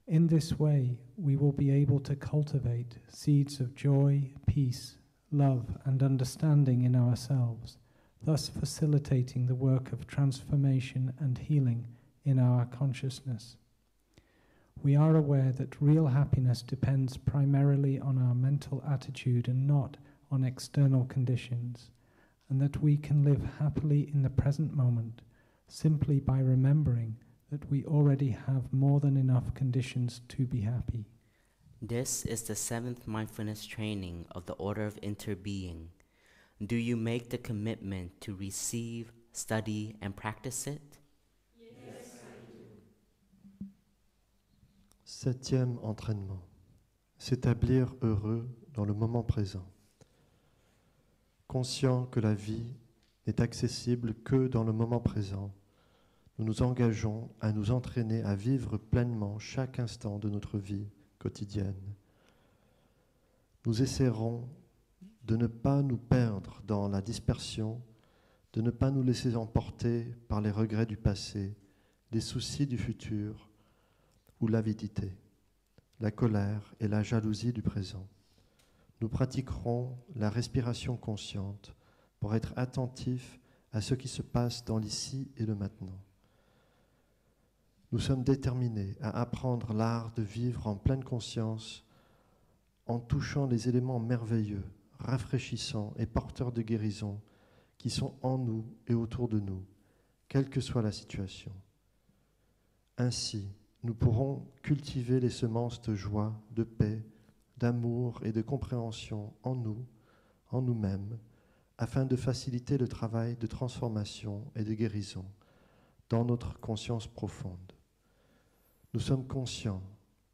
In this way, we will be able to cultivate seeds of joy, peace, love, and understanding in ourselves, thus facilitating the work of transformation and healing in our consciousness. We are aware that real happiness depends primarily on our mental attitude and not on external conditions, and that we can live happily in the present moment simply by remembering that we already have more than enough conditions to be happy. This is the 7th mindfulness training of the Order of Interbeing. Do you make the commitment to receive, study, and practice it? Yes, I do. 7e entraînement. S'établir heureux dans le moment présent. Conscient que la vie n'est accessible que dans le moment présent, nous nous engageons à nous entraîner à vivre pleinement chaque instant de notre vie quotidienne. Nous essaierons de ne pas nous perdre dans la dispersion, de ne pas nous laisser emporter par les regrets du passé, les soucis du futur ou l'avidité, la colère et la jalousie du présent. Nous pratiquerons la respiration consciente pour être attentifs à ce qui se passe dans l'ici et le maintenant. Nous sommes déterminés à apprendre l'art de vivre en pleine conscience en touchant les éléments merveilleux, rafraîchissants et porteurs de guérison qui sont en nous et autour de nous, quelle que soit la situation. Ainsi, nous pourrons cultiver les semences de joie, de paix, d'amour et de compréhension en nous, en nous-mêmes, afin de faciliter le travail de transformation et de guérison dans notre conscience profonde. Nous sommes conscients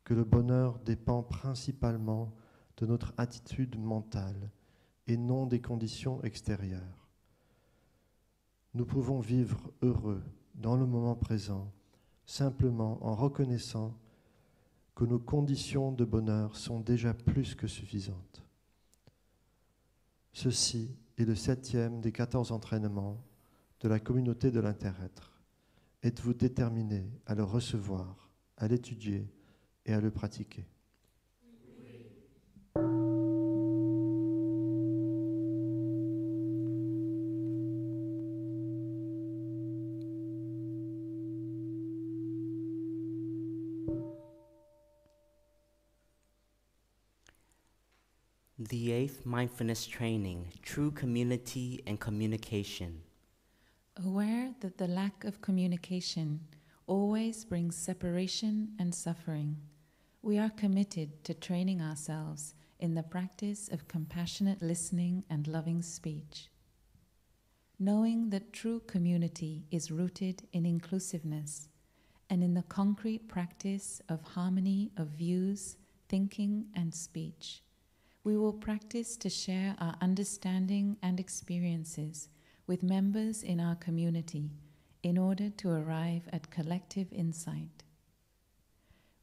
que le bonheur dépend principalement de notre attitude mentale et non des conditions extérieures. Nous pouvons vivre heureux dans le moment présent simplement en reconnaissant que nos conditions de bonheur sont déjà plus que suffisantes. Ceci est le 7e des 14 entraînements de la communauté de l'inter-être. Êtes-vous déterminé à le recevoir, à l'étudier et à le pratiquer? The 8th mindfulness training, true community and communication. Aware that the lack of communication always brings separation and suffering, we are committed to training ourselves in the practice of compassionate listening and loving speech. Knowing that true community is rooted in inclusiveness and in the concrete practice of harmony of views, thinking, and speech, we will practice to share our understanding and experiences with members in our community in order to arrive at collective insight.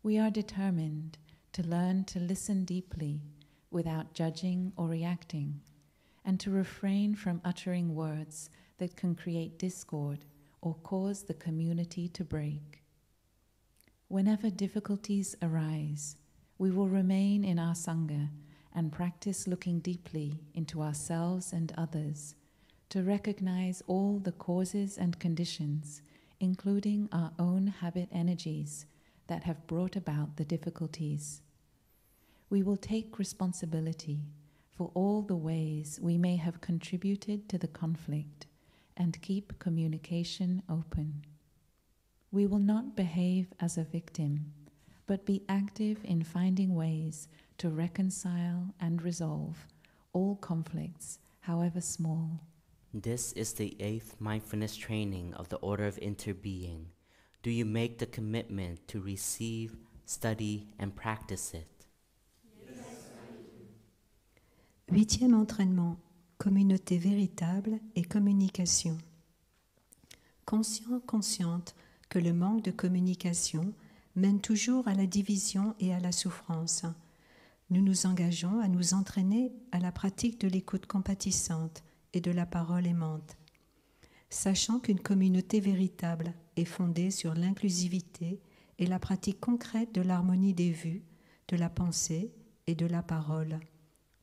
We are determined to learn to listen deeply without judging or reacting, and to refrain from uttering words that can create discord or cause the community to break. Whenever difficulties arise, we will remain in our Sangha and practice looking deeply into ourselves and others to recognize all the causes and conditions, including our own habit energies, that have brought about the difficulties. We will take responsibility for all the ways we may have contributed to the conflict and keep communication open. We will not behave as a victim, but be active in finding ways to reconcile and resolve all conflicts, however small. This is the 8th mindfulness training of the Order of Interbeing. Do you make the commitment to receive, study, and practice it? Yes, I do. 8e entraînement, communauté véritable et communication. consciente que le manque de communication mène toujours à la division et à la souffrance. Nous nous engageons à nous entraîner à la pratique de l'écoute compatissante et de la parole aimante, sachant qu'une communauté véritable est fondée sur l'inclusivité et la pratique concrète de l'harmonie des vues, de la pensée et de la parole.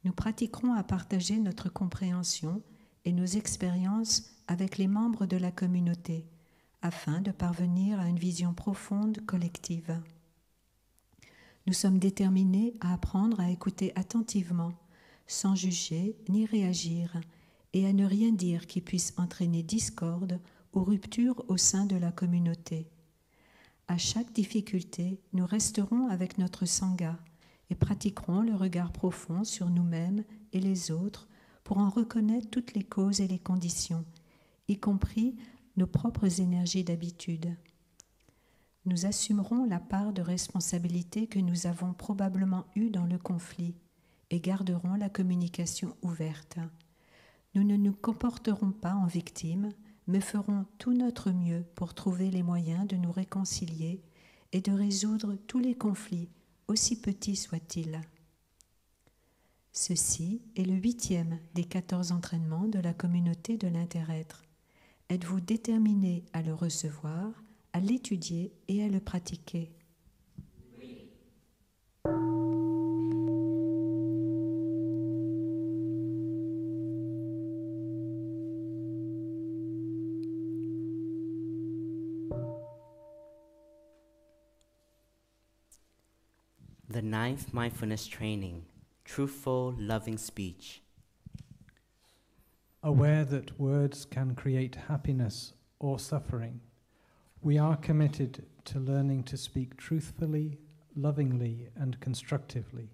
Nous pratiquerons à partager notre compréhension et nos expériences avec les membres de la communauté, afin de parvenir à une vision profonde collective. Nous sommes déterminés à apprendre à écouter attentivement, sans juger ni réagir, et à ne rien dire qui puisse entraîner discorde ou rupture au sein de la communauté. À chaque difficulté, nous resterons avec notre sangha et pratiquerons le regard profond sur nous-mêmes et les autres pour en reconnaître toutes les causes et les conditions, y compris nos propres énergies d'habitude. Nous assumerons la part de responsabilité que nous avons probablement eue dans le conflit et garderons la communication ouverte. Nous ne nous comporterons pas en victimes, mais ferons tout notre mieux pour trouver les moyens de nous réconcilier et de résoudre tous les conflits, aussi petits soient-ils. Ceci est le 8e des 14 entraînements de la communauté de l'inter-être. Êtes-vous déterminé à le recevoir, à l'étudier et à le pratiquer? Oui. The 9th mindfulness training, truthful, loving speech. Aware that words can create happiness or suffering, we are committed to learning to speak truthfully, lovingly, and constructively.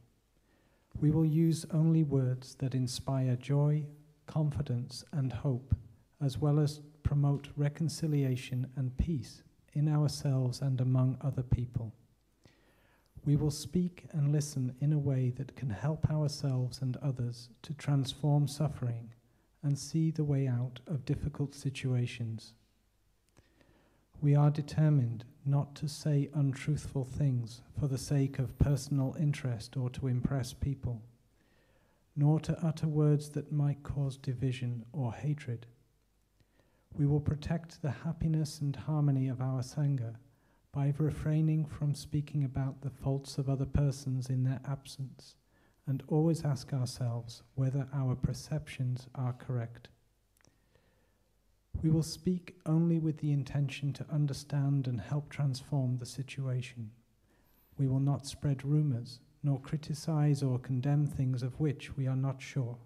We will use only words that inspire joy, confidence, and hope, as well as promote reconciliation and peace in ourselves and among other people. We will speak and listen in a way that can help ourselves and others to transform suffering and see the way out of difficult situations. We are determined not to say untruthful things for the sake of personal interest or to impress people, nor to utter words that might cause division or hatred. We will protect the happiness and harmony of our Sangha by refraining from speaking about the faults of other persons in their absence, and always ask ourselves whether our perceptions are correct. We will speak only with the intention to understand and help transform the situation. We will not spread rumors, nor criticize or condemn things of which we are not sure.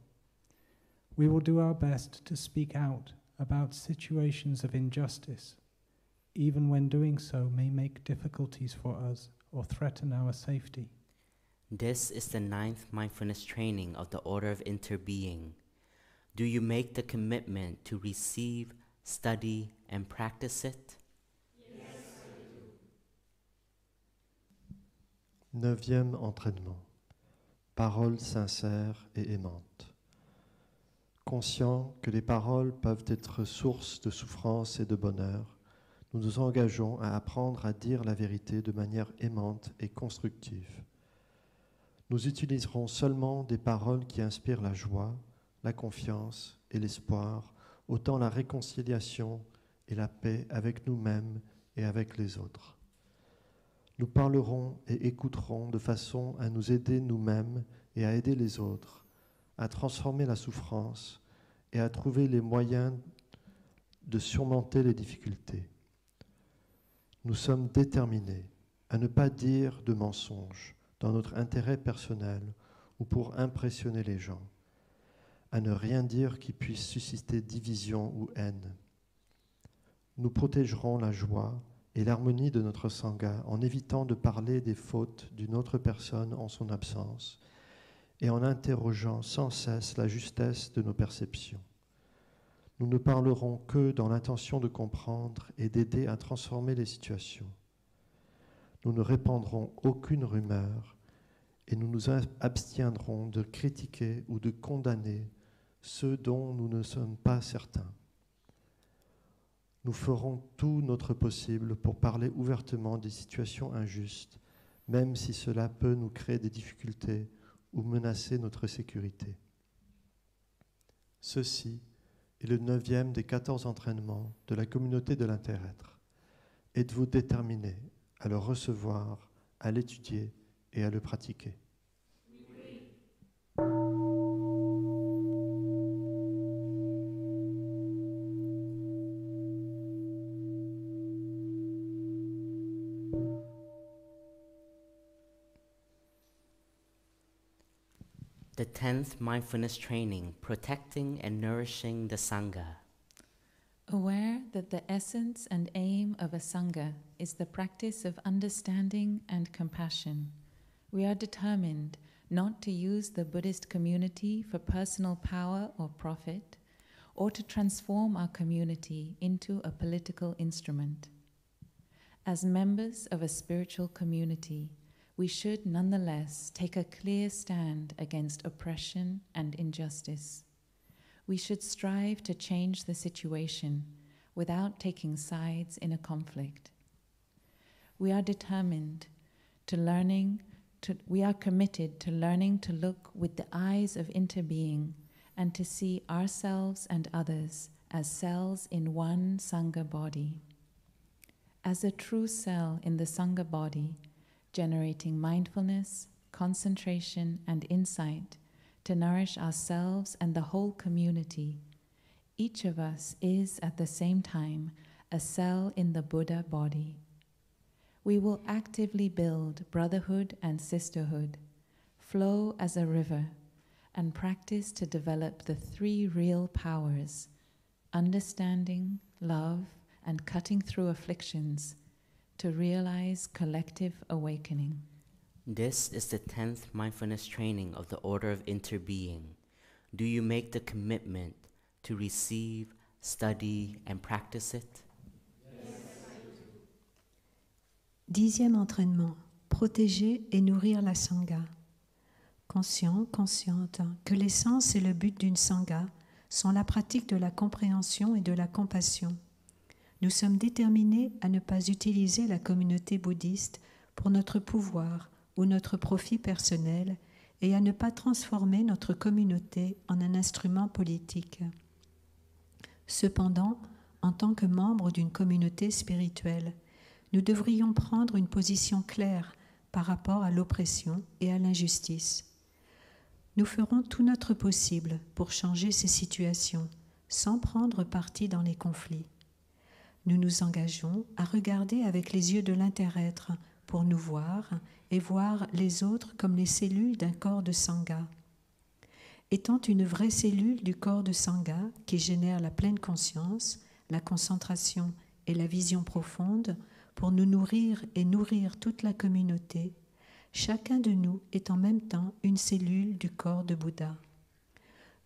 We will do our best to speak out about situations of injustice, even when doing so may make difficulties for us or threaten our safety. This is the 9th mindfulness training of the Order of Interbeing. Do you make the commitment to receive, study, and practice it? Yes, I do. 9e entraînement. Paroles sincères et aimantes. Conscient que les paroles peuvent être source de souffrance et de bonheur, nous nous engageons à apprendre à dire la vérité de manière aimante et constructive. Nous utiliserons seulement des paroles qui inspirent la joie, la confiance et l'espoir, autant la réconciliation et la paix avec nous-mêmes et avec les autres. Nous parlerons et écouterons de façon à nous aider nous-mêmes et à aider les autres, à transformer la souffrance et à trouver les moyens de surmonter les difficultés. Nous sommes déterminés à ne pas dire de mensonges dans notre intérêt personnel ou pour impressionner les gens, à ne rien dire qui puisse susciter division ou haine. Nous protégerons la joie et l'harmonie de notre Sangha en évitant de parler des fautes d'une autre personne en son absence et en interrogeant sans cesse la justesse de nos perceptions. Nous ne parlerons que dans l'intention de comprendre et d'aider à transformer les situations. Nous ne répandrons aucune rumeur et nous nous abstiendrons de critiquer ou de condamner ceux dont nous ne sommes pas certains. Nous ferons tout notre possible pour parler ouvertement des situations injustes, même si cela peut nous créer des difficultés ou menacer notre sécurité. Ceci est le 9e des 14 entraînements de la communauté de l'inter-être. Êtes-vous déterminé à le recevoir, à l'étudier et à le pratiquer? The 10th mindfulness training, protecting and nourishing the Sangha. Aware that the essence and aim of a Sangha is the practice of understanding and compassion, we are determined not to use the Buddhist community for personal power or profit, or to transform our community into a political instrument. As members of a spiritual community, we should nonetheless take a clear stand against oppression and injustice. We should strive to change the situation without taking sides in a conflict. We are committed to learning to look with the eyes of interbeing and to see ourselves and others as cells in one Sangha body. As a true cell in the Sangha body, generating mindfulness, concentration, and insight to nourish ourselves and the whole community, each of us is at the same time a cell in the Buddha body. We will actively build brotherhood and sisterhood, flow as a river, and practice to develop the 3 real powers: understanding, love, and cutting through afflictions, to realize collective awakening. This is the 10th mindfulness training of the Order of Interbeing. Do you make the commitment to receive, study, and practice it? Yes. 10e entraînement, protéger et nourrir la Sangha. Conscient, consciente que l'essence et le but d'une Sangha sont la pratique de la compréhension et de la compassion. Nous sommes déterminés à ne pas utiliser la communauté bouddhiste pour notre pouvoir ou notre profit personnel et à ne pas transformer notre communauté en un instrument politique. Cependant, en tant que membres d'une communauté spirituelle, nous devrions prendre une position claire par rapport à l'oppression et à l'injustice. Nous ferons tout notre possible pour changer ces situations sans prendre parti dans les conflits. Nous nous engageons à regarder avec les yeux de l'inter-être pour nous voir et voir les autres comme les cellules d'un corps de Sangha. Étant une vraie cellule du corps de Sangha qui génère la pleine conscience, la concentration et la vision profonde pour nous nourrir et nourrir toute la communauté, chacun de nous est en même temps une cellule du corps de Bouddha.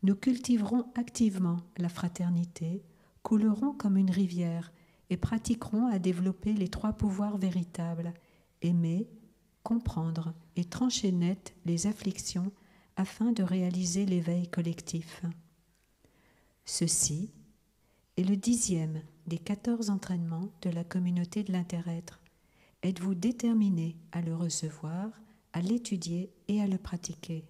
Nous cultiverons activement la fraternité, coulerons comme une rivière et pratiquerons à développer les 3 pouvoirs véritables, aimer, comprendre et trancher net les afflictions afin de réaliser l'éveil collectif. Ceci est le 10e des 14 entraînements de la communauté de l'inter-être. Êtes-vous déterminé à le recevoir, à l'étudier et à le pratiquer?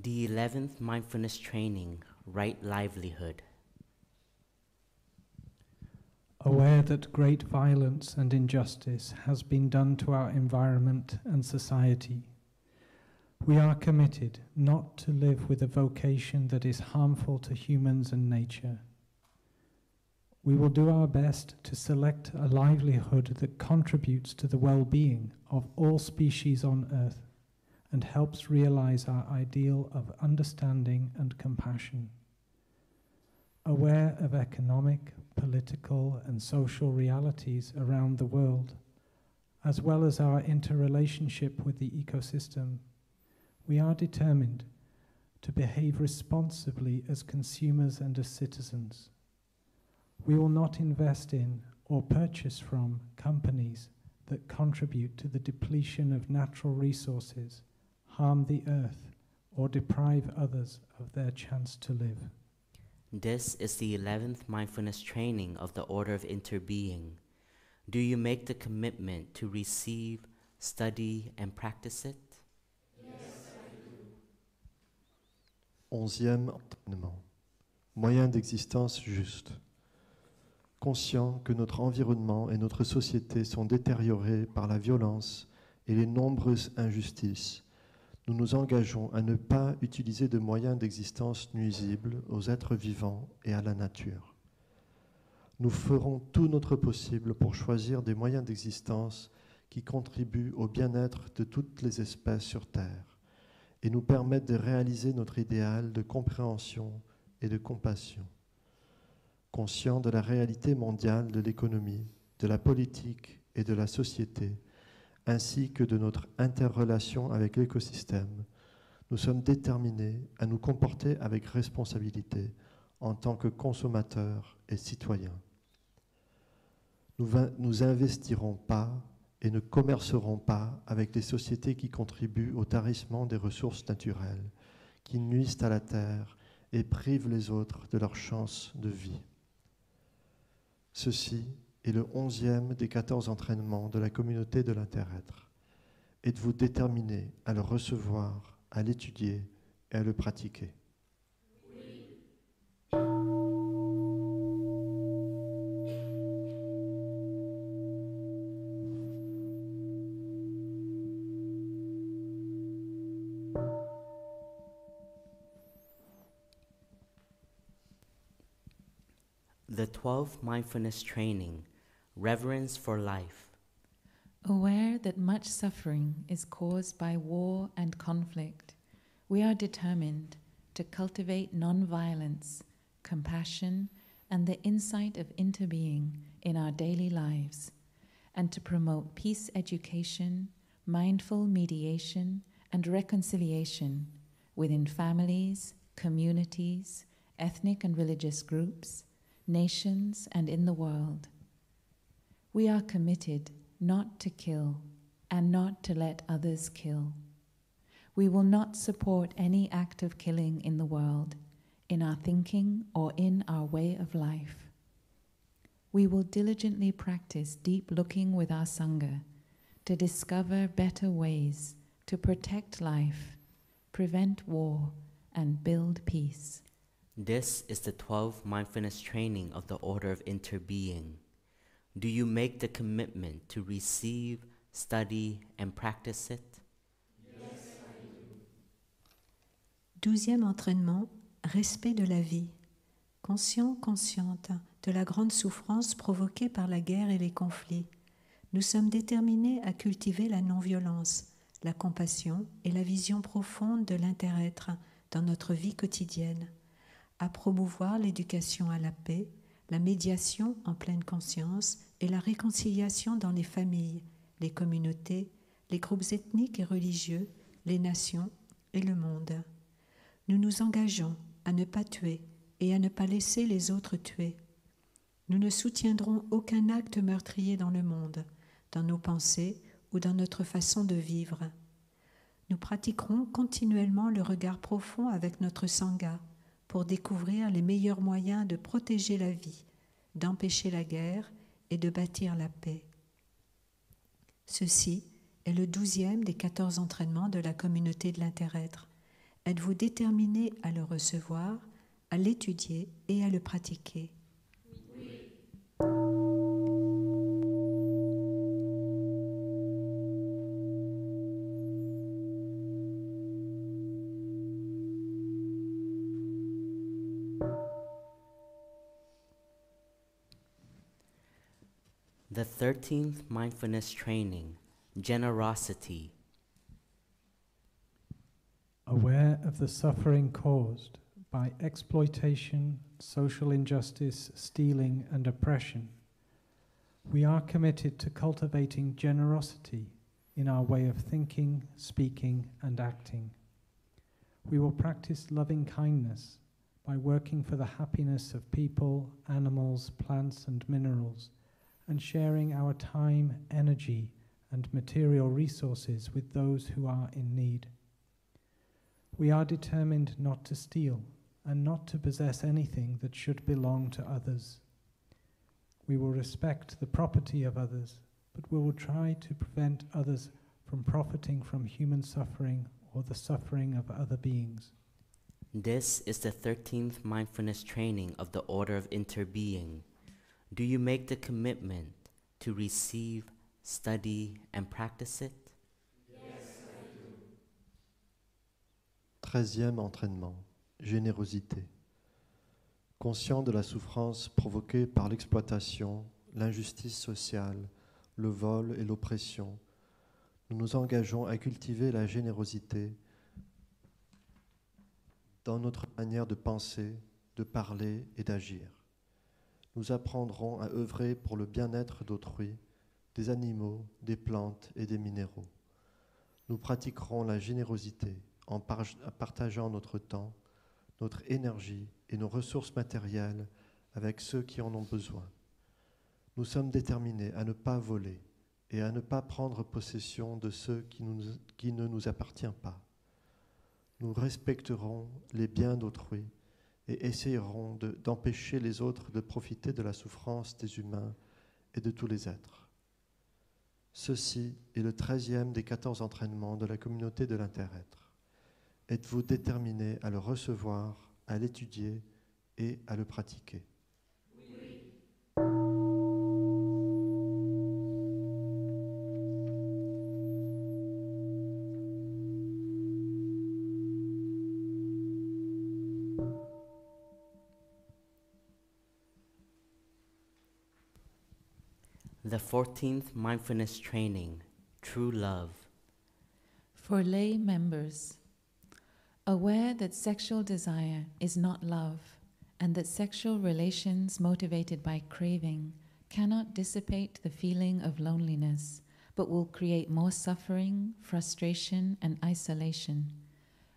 The 11th mindfulness training, right livelihood. Aware that great violence and injustice has been done to our environment and society, we are committed not to live with a vocation that is harmful to humans and nature. We will do our best to select a livelihood that contributes to the well-being of all species on Earth and helps realize our ideal of understanding and compassion. Aware of economic, political, and social realities around the world, as well as our interrelationship with the ecosystem, we are determined to behave responsibly as consumers and as citizens. We will not invest in or purchase from companies that contribute to the depletion of natural resources, harm the earth, or deprive others of their chance to live. This is the 11th mindfulness training of the Order of Interbeing. Do you make the commitment to receive, study, and practice it? Yes, I do. 11e entraînement. Moyen d'existence juste. Conscient que notre environnement et notre société sont détériorés par la violence et les nombreuses injustices, nous nous engageons à ne pas utiliser de moyens d'existence nuisibles aux êtres vivants et à la nature. Nous ferons tout notre possible pour choisir des moyens d'existence qui contribuent au bien-être de toutes les espèces sur Terre et nous permettent de réaliser notre idéal de compréhension et de compassion. Conscient de la réalité mondiale de l'économie, de la politique et de la société, ainsi que de notre interrelation avec l'écosystème, nous sommes déterminés à nous comporter avec responsabilité en tant que consommateurs et citoyens. Nous investirons pas et ne commercerons pas avec les sociétés qui contribuent au tarissement des ressources naturelles, qui nuisent à la terre et privent les autres de leur chance de vie. Ceci est le 11e des 14 entraînements de la communauté de l'inter-être. Êtes-vous déterminé à le recevoir, à l'étudier et à le pratiquer? Oui. The 12th mindfulness training, reverence for life. Aware that much suffering is caused by war and conflict, we are determined to cultivate non-violence, compassion, and the insight of interbeing in our daily lives, and to promote peace education, mindful mediation, and reconciliation within families, communities, ethnic and religious groups, nations, and in the world. We are committed not to kill and not to let others kill. We will not support any act of killing in the world, in our thinking or in our way of life. We will diligently practice deep looking with our Sangha to discover better ways to protect life, prevent war, and build peace. This is the 12th mindfulness training of the Order of Interbeing. Do you make the commitment to receive, study, and practice it? Yes, I do. 12e entraînement, respect de la vie. Conscient, consciente de la grande souffrance provoquée par la guerre et les conflits, nous sommes déterminés à cultiver la non-violence, la compassion et la vision profonde de l'inter-être dans notre vie quotidienne, à promouvoir l'éducation à la paix, la médiation en pleine conscience et la réconciliation dans les familles, les communautés, les groupes ethniques et religieux, les nations et le monde. Nous nous engageons à ne pas tuer et à ne pas laisser les autres tuer. Nous ne soutiendrons aucun acte meurtrier dans le monde, dans nos pensées ou dans notre façon de vivre. Nous pratiquerons continuellement le regard profond avec notre Sangha pour découvrir les meilleurs moyens de protéger la vie, d'empêcher la guerre et de bâtir la paix. Ceci est le 12e des 14 entraînements de la communauté de l'inter-être. Êtes-vous déterminé à le recevoir, à l'étudier et à le pratiquer? Oui. The 13th mindfulness training, generosity. Aware of the suffering caused by exploitation, social injustice, stealing, and oppression, we are committed to cultivating generosity in our way of thinking, speaking, and acting. We will practice loving kindness, by working for the happiness of people, animals, plants, and minerals, and sharing our time, energy, and material resources with those who are in need. We are determined not to steal and not to possess anything that should belong to others. We will respect the property of others, but we will try to prevent others from profiting from human suffering or the suffering of other beings. This is the 13th mindfulness training of the Order of Interbeing. Do you make the commitment to receive, study, and practice it? Yes, I do. 13e entraînement, générosité. Conscient de la souffrance provoquée par l'exploitation, l'injustice sociale, le vol et l'oppression, nous nous engageons à cultiver la générosité dans notre manière de penser, de parler et d'agir. Nous apprendrons à œuvrer pour le bien-être d'autrui, des animaux, des plantes et des minéraux. Nous pratiquerons la générosité en partageant notre temps, notre énergie et nos ressources matérielles avec ceux qui en ont besoin. Nous sommes déterminés à ne pas voler et à ne pas prendre possession de ceux qui ne nous appartiennent pas. Nous respecterons les biens d'autrui et essayerons d'empêcher les autres de profiter de la souffrance des humains et de tous les êtres. Ceci est le 13e des 14 entraînements de la communauté de l'inter-être. Êtes-vous déterminés à le recevoir, à l'étudier et à le pratiquer? The 14th mindfulness training, True Love. For lay members, aware that sexual desire is not love and that sexual relations motivated by craving cannot dissipate the feeling of loneliness but will create more suffering, frustration, and isolation,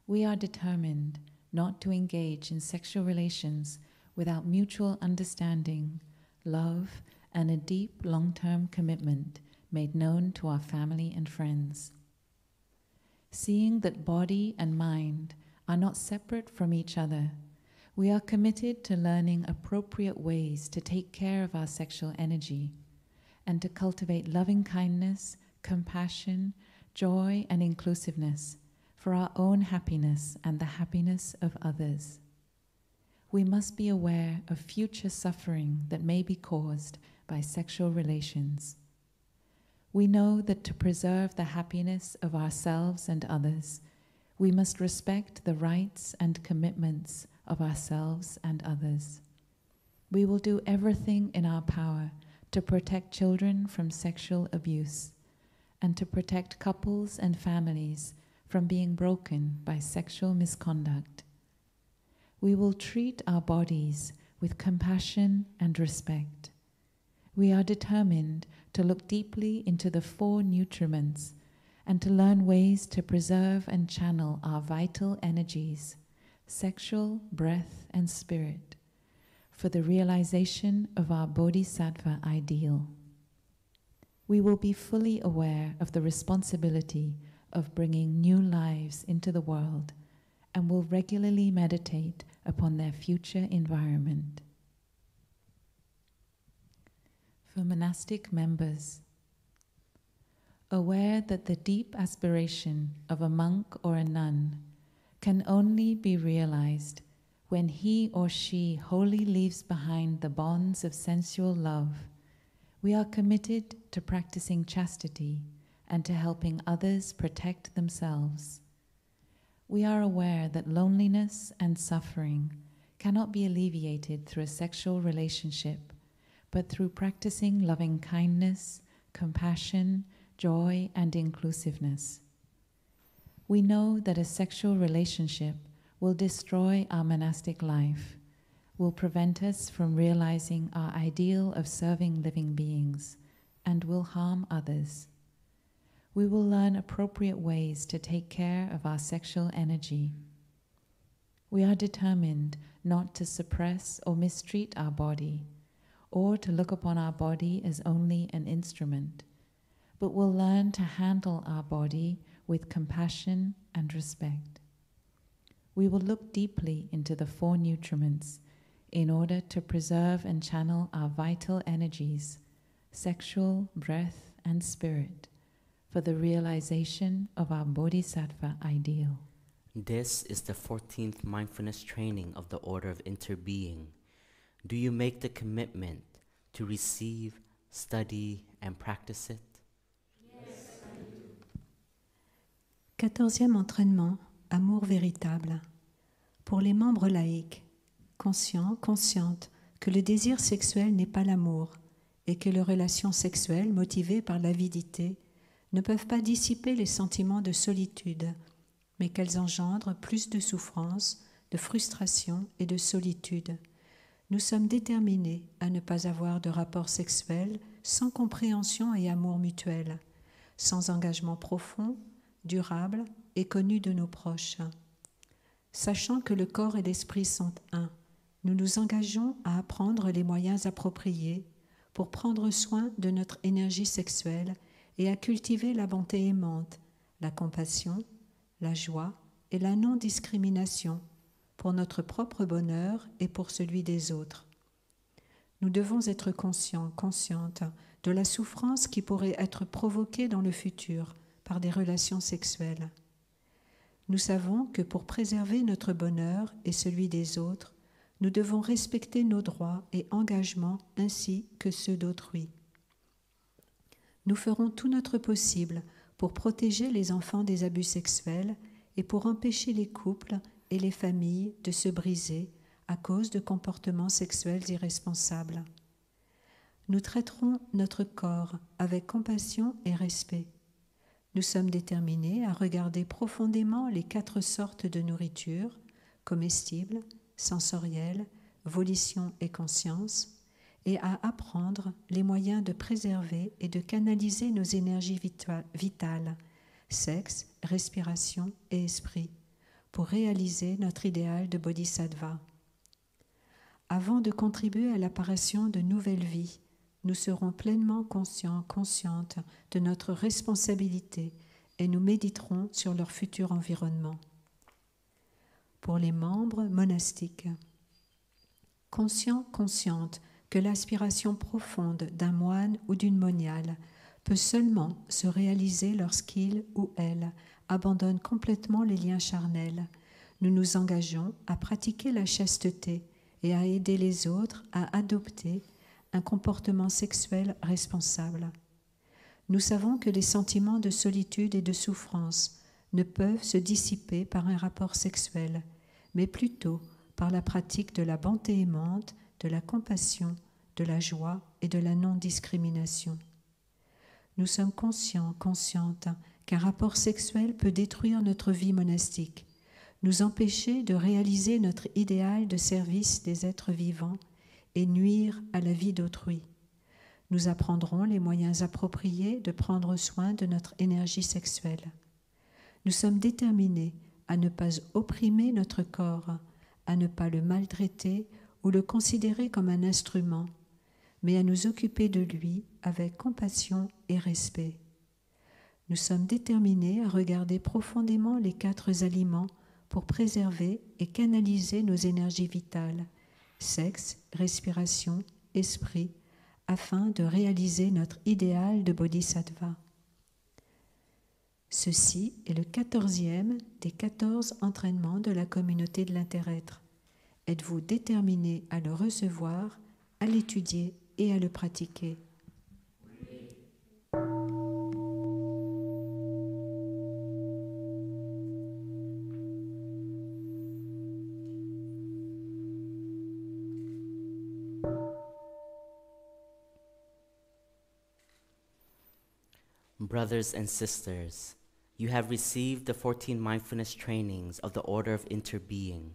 we are determined not to engage in sexual relations without mutual understanding, love, and a deep long-term commitment made known to our family and friends. Seeing that body and mind are not separate from each other, we are committed to learning appropriate ways to take care of our sexual energy and to cultivate loving kindness, compassion, joy, and inclusiveness for our own happiness and the happiness of others. We must be aware of future suffering that may be caused by sexual relations. We know that to preserve the happiness of ourselves and others, we must respect the rights and commitments of ourselves and others. We will do everything in our power to protect children from sexual abuse and to protect couples and families from being broken by sexual misconduct. We will treat our bodies with compassion and respect. We are determined to look deeply into the 4 nutriments and to learn ways to preserve and channel our vital energies, sexual, breath, and spirit, for the realization of our bodhisattva ideal. We will be fully aware of the responsibility of bringing new lives into the world and will regularly meditate upon their future environment. For monastic members, aware that the deep aspiration of a monk or a nun can only be realized when he or she wholly leaves behind the bonds of sensual love, we are committed to practicing chastity and to helping others protect themselves. We are aware that loneliness and suffering cannot be alleviated through a sexual relationship, but through practicing loving kindness, compassion, joy, and inclusiveness. We know that a sexual relationship will destroy our monastic life, will prevent us from realizing our ideal of serving living beings, and will harm others. We will learn appropriate ways to take care of our sexual energy. We are determined not to suppress or mistreat our body, or to look upon our body as only an instrument, but will learn to handle our body with compassion and respect. We will look deeply into the 4 nutriments in order to preserve and channel our vital energies, sexual, breath, and spirit, for the realization of our Bodhisattva ideal. This is the 14th mindfulness training of the Order of Interbeing. Do you make the commitment to receive, study, and practice it? 14e entraînement, amour véritable. Pour les membres laïcs, conscients, conscientes que le désir sexuel n'est pas l'amour et que les relations sexuelles motivées par l'avidité ne peuvent pas dissiper les sentiments de solitude, mais qu'elles engendrent plus de souffrance, de frustration et de solitude. Nous sommes déterminés à ne pas avoir de rapport sexuel sans compréhension et amour mutuel, sans engagement profond, durable et connu de nos proches. Sachant que le corps et l'esprit sont un, nous nous engageons à apprendre les moyens appropriés pour prendre soin de notre énergie sexuelle et à cultiver la bonté aimante, la compassion, la joie et la non-discrimination pour notre propre bonheur et pour celui des autres. Nous devons être conscients, conscientes de la souffrance qui pourrait être provoquée dans le futur par des relations sexuelles. Nous savons que pour préserver notre bonheur et celui des autres, nous devons respecter nos droits et engagements ainsi que ceux d'autrui. Nous ferons tout notre possible pour protéger les enfants des abus sexuels et pour empêcher les couples et les familles de se briser à cause de comportements sexuels irresponsables. Nous traiterons notre corps avec compassion et respect. Nous sommes déterminés à regarder profondément les 4 sortes de nourriture, comestibles, sensorielles, volition et conscience, et à apprendre les moyens de préserver et de canaliser nos énergies vitales, sexe, respiration et esprit, pour réaliser notre idéal de Bodhisattva. Avant de contribuer à l'apparition de nouvelles vies, nous serons pleinement conscients, conscientes de notre responsabilité et nous méditerons sur leur futur environnement. Pour les membres monastiques, conscients, conscientes que l'aspiration profonde d'un moine ou d'une moniale peut seulement se réaliser lorsqu'il ou elle abandonne complètement les liens charnels, nous nous engageons à pratiquer la chasteté et à aider les autres à adopter un comportement sexuel responsable. Nous savons que les sentiments de solitude et de souffrance ne peuvent se dissiper par un rapport sexuel, mais plutôt par la pratique de la bonté aimante, de la compassion, de la joie et de la non-discrimination. Nous sommes conscients, conscientes, qu'un rapport sexuel peut détruire notre vie monastique, nous empêcher de réaliser notre idéal de service des êtres vivants et nuire à la vie d'autrui. Nous apprendrons les moyens appropriés de prendre soin de notre énergie sexuelle. Nous sommes déterminés à ne pas opprimer notre corps, à ne pas le maltraiter ou le considérer comme un instrument, mais à nous occuper de lui avec compassion et respect. Nous sommes déterminés à regarder profondément les 4 aliments pour préserver et canaliser nos énergies vitales, sexe, respiration, esprit, afin de réaliser notre idéal de Bodhisattva. Ceci est le 14e des 14 entraînements de la communauté de l'interêtre. Êtes-vous déterminé à le recevoir, à l'étudier et à le pratiquer? Brothers and sisters, you have received the 14 mindfulness trainings of the Order of Interbeing.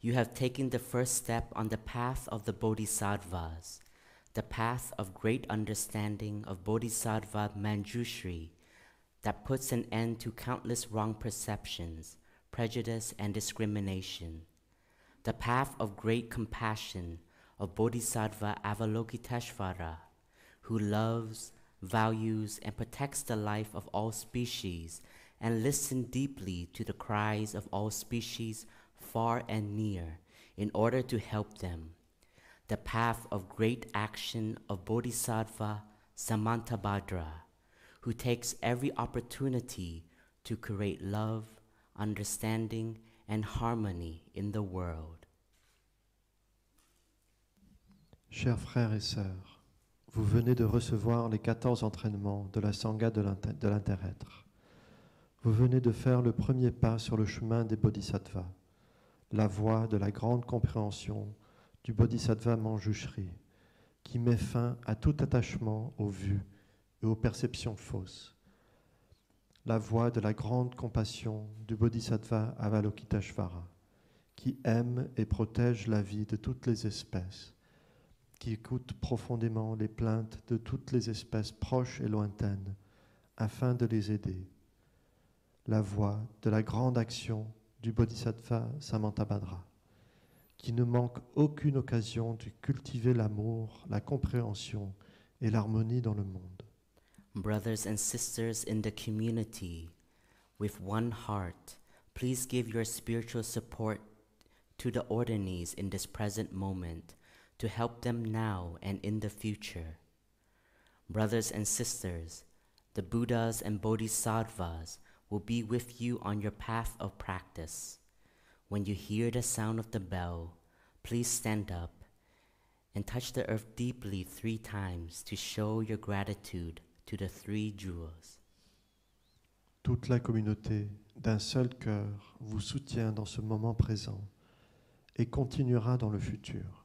You have taken the first step on the path of the Bodhisattvas, the path of great understanding of Bodhisattva Manjushri that puts an end to countless wrong perceptions, prejudice, and discrimination. The path of great compassion of Bodhisattva Avalokiteshvara, who loves, values, and protects the life of all species and listens deeply to the cries of all species far and near in order to help them. The path of great action of Bodhisattva Samantabhadra, who takes every opportunity to create love, understanding, and harmony in the world. Chers frères et sœurs, vous venez de recevoir les 14 entraînements de la Sangha de l'inter-être. Vous venez de faire le premier pas sur le chemin des bodhisattvas, la voie de la grande compréhension du bodhisattva Manjushri, qui met fin à tout attachement aux vues et aux perceptions fausses. La voie de la grande compassion du bodhisattva Avalokiteshvara, qui aime et protège la vie de toutes les espèces, qui écoute profondément les plaintes de toutes les espèces proches et lointaines, afin de les aider. La voie de la grande action du bodhisattva Samantabhadra, qui ne manque aucune occasion de cultiver l'amour, la compréhension et l'harmonie dans le monde. Brothers and sisters in the community, with one heart, please give your spiritual support to the orderlies in this present moment to help them now and in the future. Brothers and sisters, the Buddhas and Bodhisattvas will be with you on your path of practice. When you hear the sound of the bell, please stand up and touch the earth deeply 3 times to show your gratitude to the 3 jewels. Toute la communauté d'un seul cœur vous soutient dans ce moment présent et continuera dans le futur.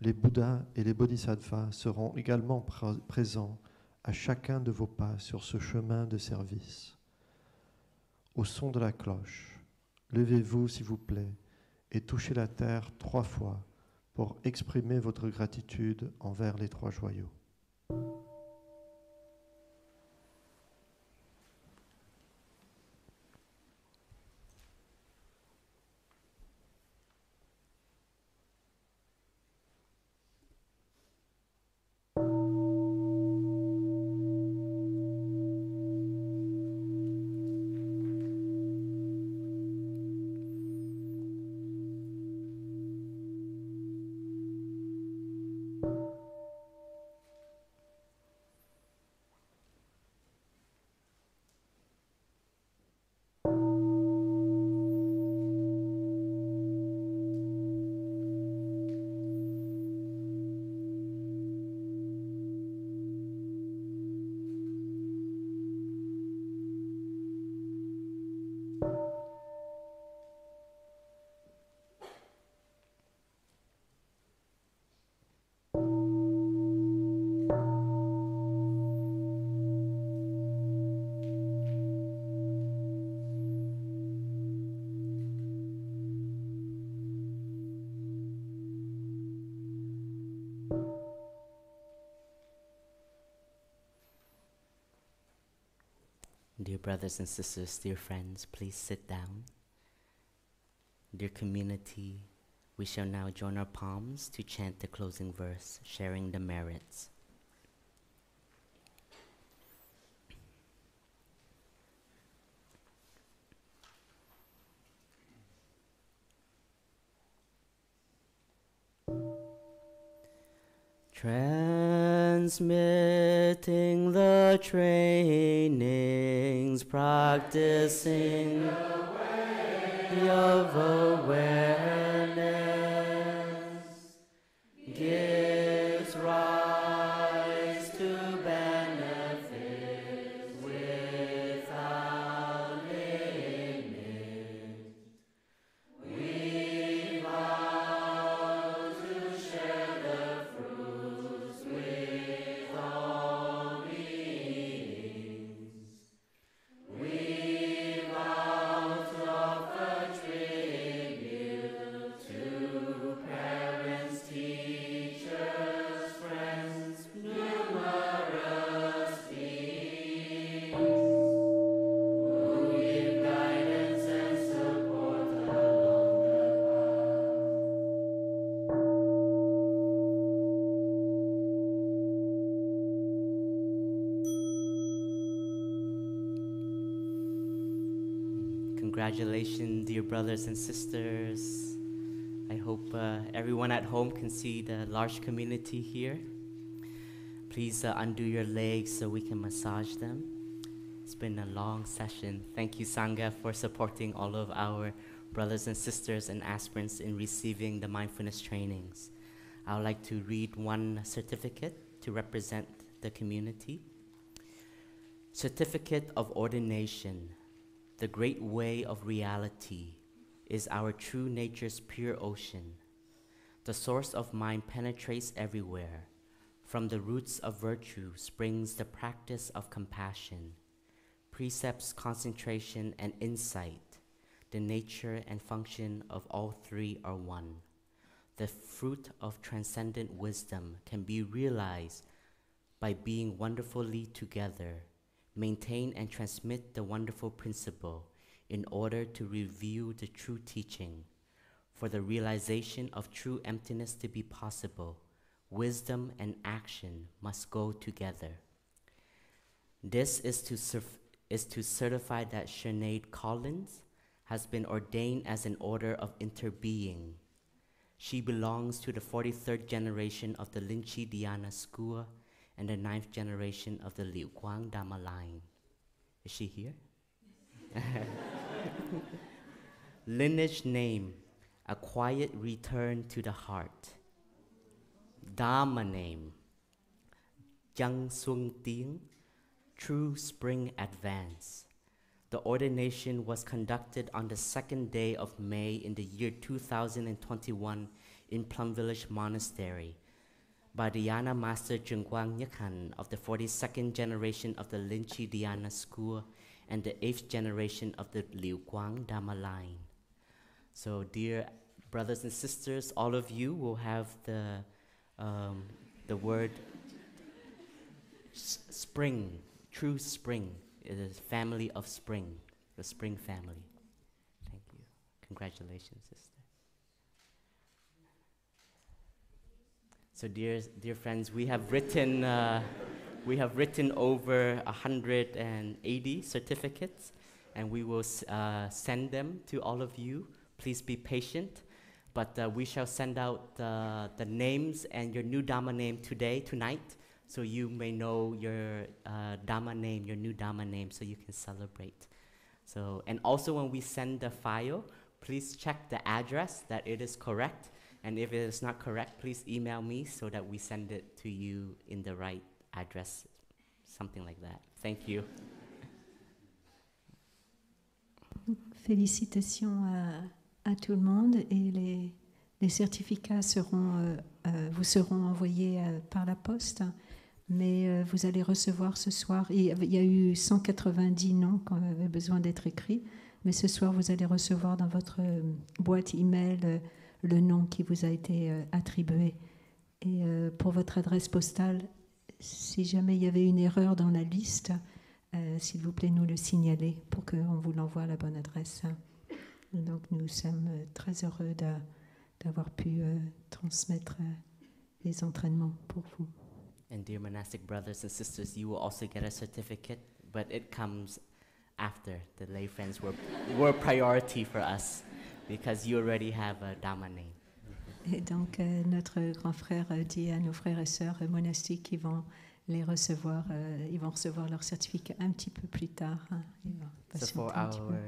Les Bouddhas et les Bodhisattvas seront également présents à chacun de vos pas sur ce chemin de service. Au son de la cloche, levez-vous s'il vous plaît et touchez la terre 3 fois pour exprimer votre gratitude envers les 3 joyaux. Dear brothers and sisters, dear friends, please sit down. Dear community, we shall now join our palms to chant the closing verse, sharing the merits. Transmitting the trainings, practicing the way of awareness, gives rise to benefit without limit. We vow to share the fruits with all beings. We vow to offer tribute Congratulations, dear brothers and sisters. I hope everyone at home can see the large community here. Please undo your legs so we can massage them. It's been a long session. Thank you, Sangha, for supporting all of our brothers and sisters and aspirants in receiving the mindfulness trainings. I would like to read one certificate to represent the community. Certificate of Ordination. The great way of reality is our true nature's pure ocean. The source of mind penetrates everywhere. From the roots of virtue springs the practice of compassion. Precepts, concentration, and insight. The nature and function of all three are one. The fruit of transcendent wisdom can be realized by being wonderfully together. Maintain and transmit the wonderful principle in order to reveal the true teaching. For the realization of true emptiness to be possible, wisdom and action must go together. This is to certify that Sinead Collins has been ordained as an order of interbeing. She belongs to the 43rd generation of the Linchi Dhyana school and the 9th generation of the Liu Guang Dhamma line. Is she here? Lineage name, a quiet return to the heart. Dhamma name, Jang Sung Ting, true spring advance. The ordination was conducted on the 2nd day of May in the year 2021 in Plum Village Monastery by Dhyana Master Jungguang Nyakhan of the 42nd generation of the Linchi Dhyana school and the 8th generation of the Liu Guang Dhamma line. So dear brothers and sisters, all of you will have the word spring, true spring. It is family of spring, the spring family. Thank you. Congratulations, sister. So dear friends, we have written over 180 certificates, and we will send them to all of you. Please be patient, but we shall send out the names and your new Dhamma name tonight, so you may know your Dhamma name, your new Dhamma name, so you can celebrate. So, and also when we send the file, please check the address that it is correct. And if it is not correct, please email me so that we send it to you in the right address, something like that. Thank you. Félicitations à tout le monde, et les certificats vous seront envoyés par la poste, mais vous allez recevoir ce soir, il y a eu 190 noms qui avaient besoin d'être écrits, mais ce soir vous allez recevoir dans votre boîte email le nom qui vous a été attribué. Et pour votre adresse postale, si jamais il y avait une erreur dans la liste, s'il vous plaît, nous le signaler pour qu'on vous l'envoie à la bonne adresse. Et donc nous sommes très heureux d'avoir pu transmettre les entraînements pour vous. And dear monastic brothers and sisters, you will also get a certificate, but it comes after. The lay friends were priority for us, because you already have a Dhamma name. Et donc notre grand frère dit à nos frères et sœurs monastiques qu'ils vont les recevoir, ils vont recevoir leur certificat un petit peu plus tard. So for our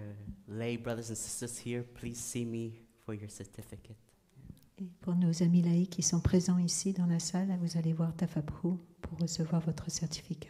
lay brothers and sisters here, please see me for your certificate. Et pour nos amis laïcs qui sont présents ici dans la salle, vous allez voir Tafabru pour recevoir votre certificat.